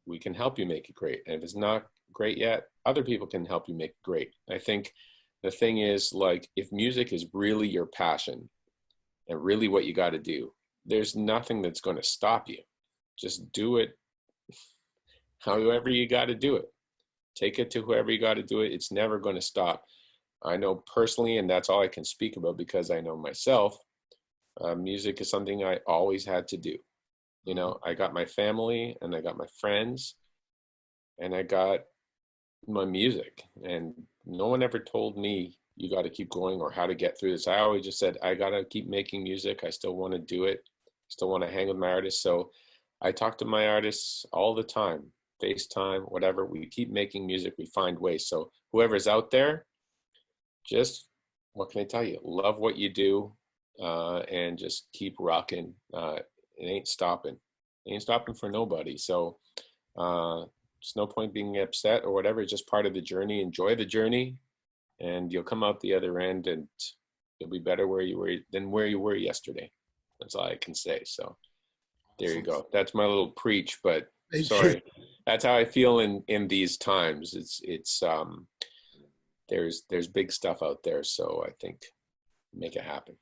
we can help you make it great. And if it's not great yet, other people can help you make it great. I think the thing is, like, if music is really your passion and really what you got to do, there's nothing that's going to stop you. Just do it however you got to do it. Take it to whoever you got to do it. It's never going to stop. I know personally, and that's all I can speak about because I know myself, music is something I always had to do. You know, I got my family and I got my friends and I got my music, and no one ever told me you got to keep going or how to get through this. I always just said, I got to keep making music. I still want to do it. Still want to hang with my artists. So I talk to my artists all the time, FaceTime, whatever. We keep making music. We find ways. So whoever's out there, just, what can I tell you? Love what you do, and just keep rocking. It ain't stopping. It ain't stopping for nobody. So there's no point being upset or whatever. It's just part of the journey. Enjoy the journey, and you'll come out the other end, and you'll be better where you were yesterday. That's all I can say. So there you go. That's my little preach, but sorry. That's how I feel in these times. It's there's big stuff out there, so I think make it happen.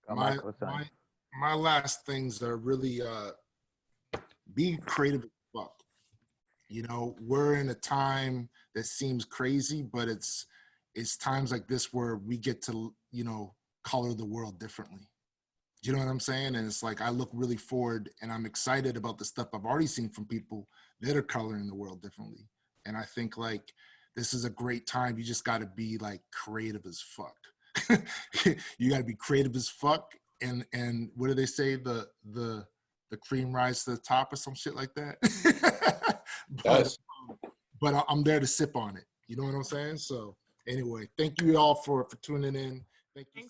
My last things are really be creative as fuck. You know, we're in a time that seems crazy, but it's times like this where we get to, you know, color the world differently. You know what I'm saying? And it's like, I look really forward and I'm excited about the stuff I've already seen from people that are coloring the world differently. And I think, like, this is a great time. You just got to be, like, creative as fuck. You got to be creative as fuck. And what do they say? The cream rise to the top or some shit like that. but I'm there to sip on it. You know what I'm saying? So anyway, thank you all for tuning in. Thank you.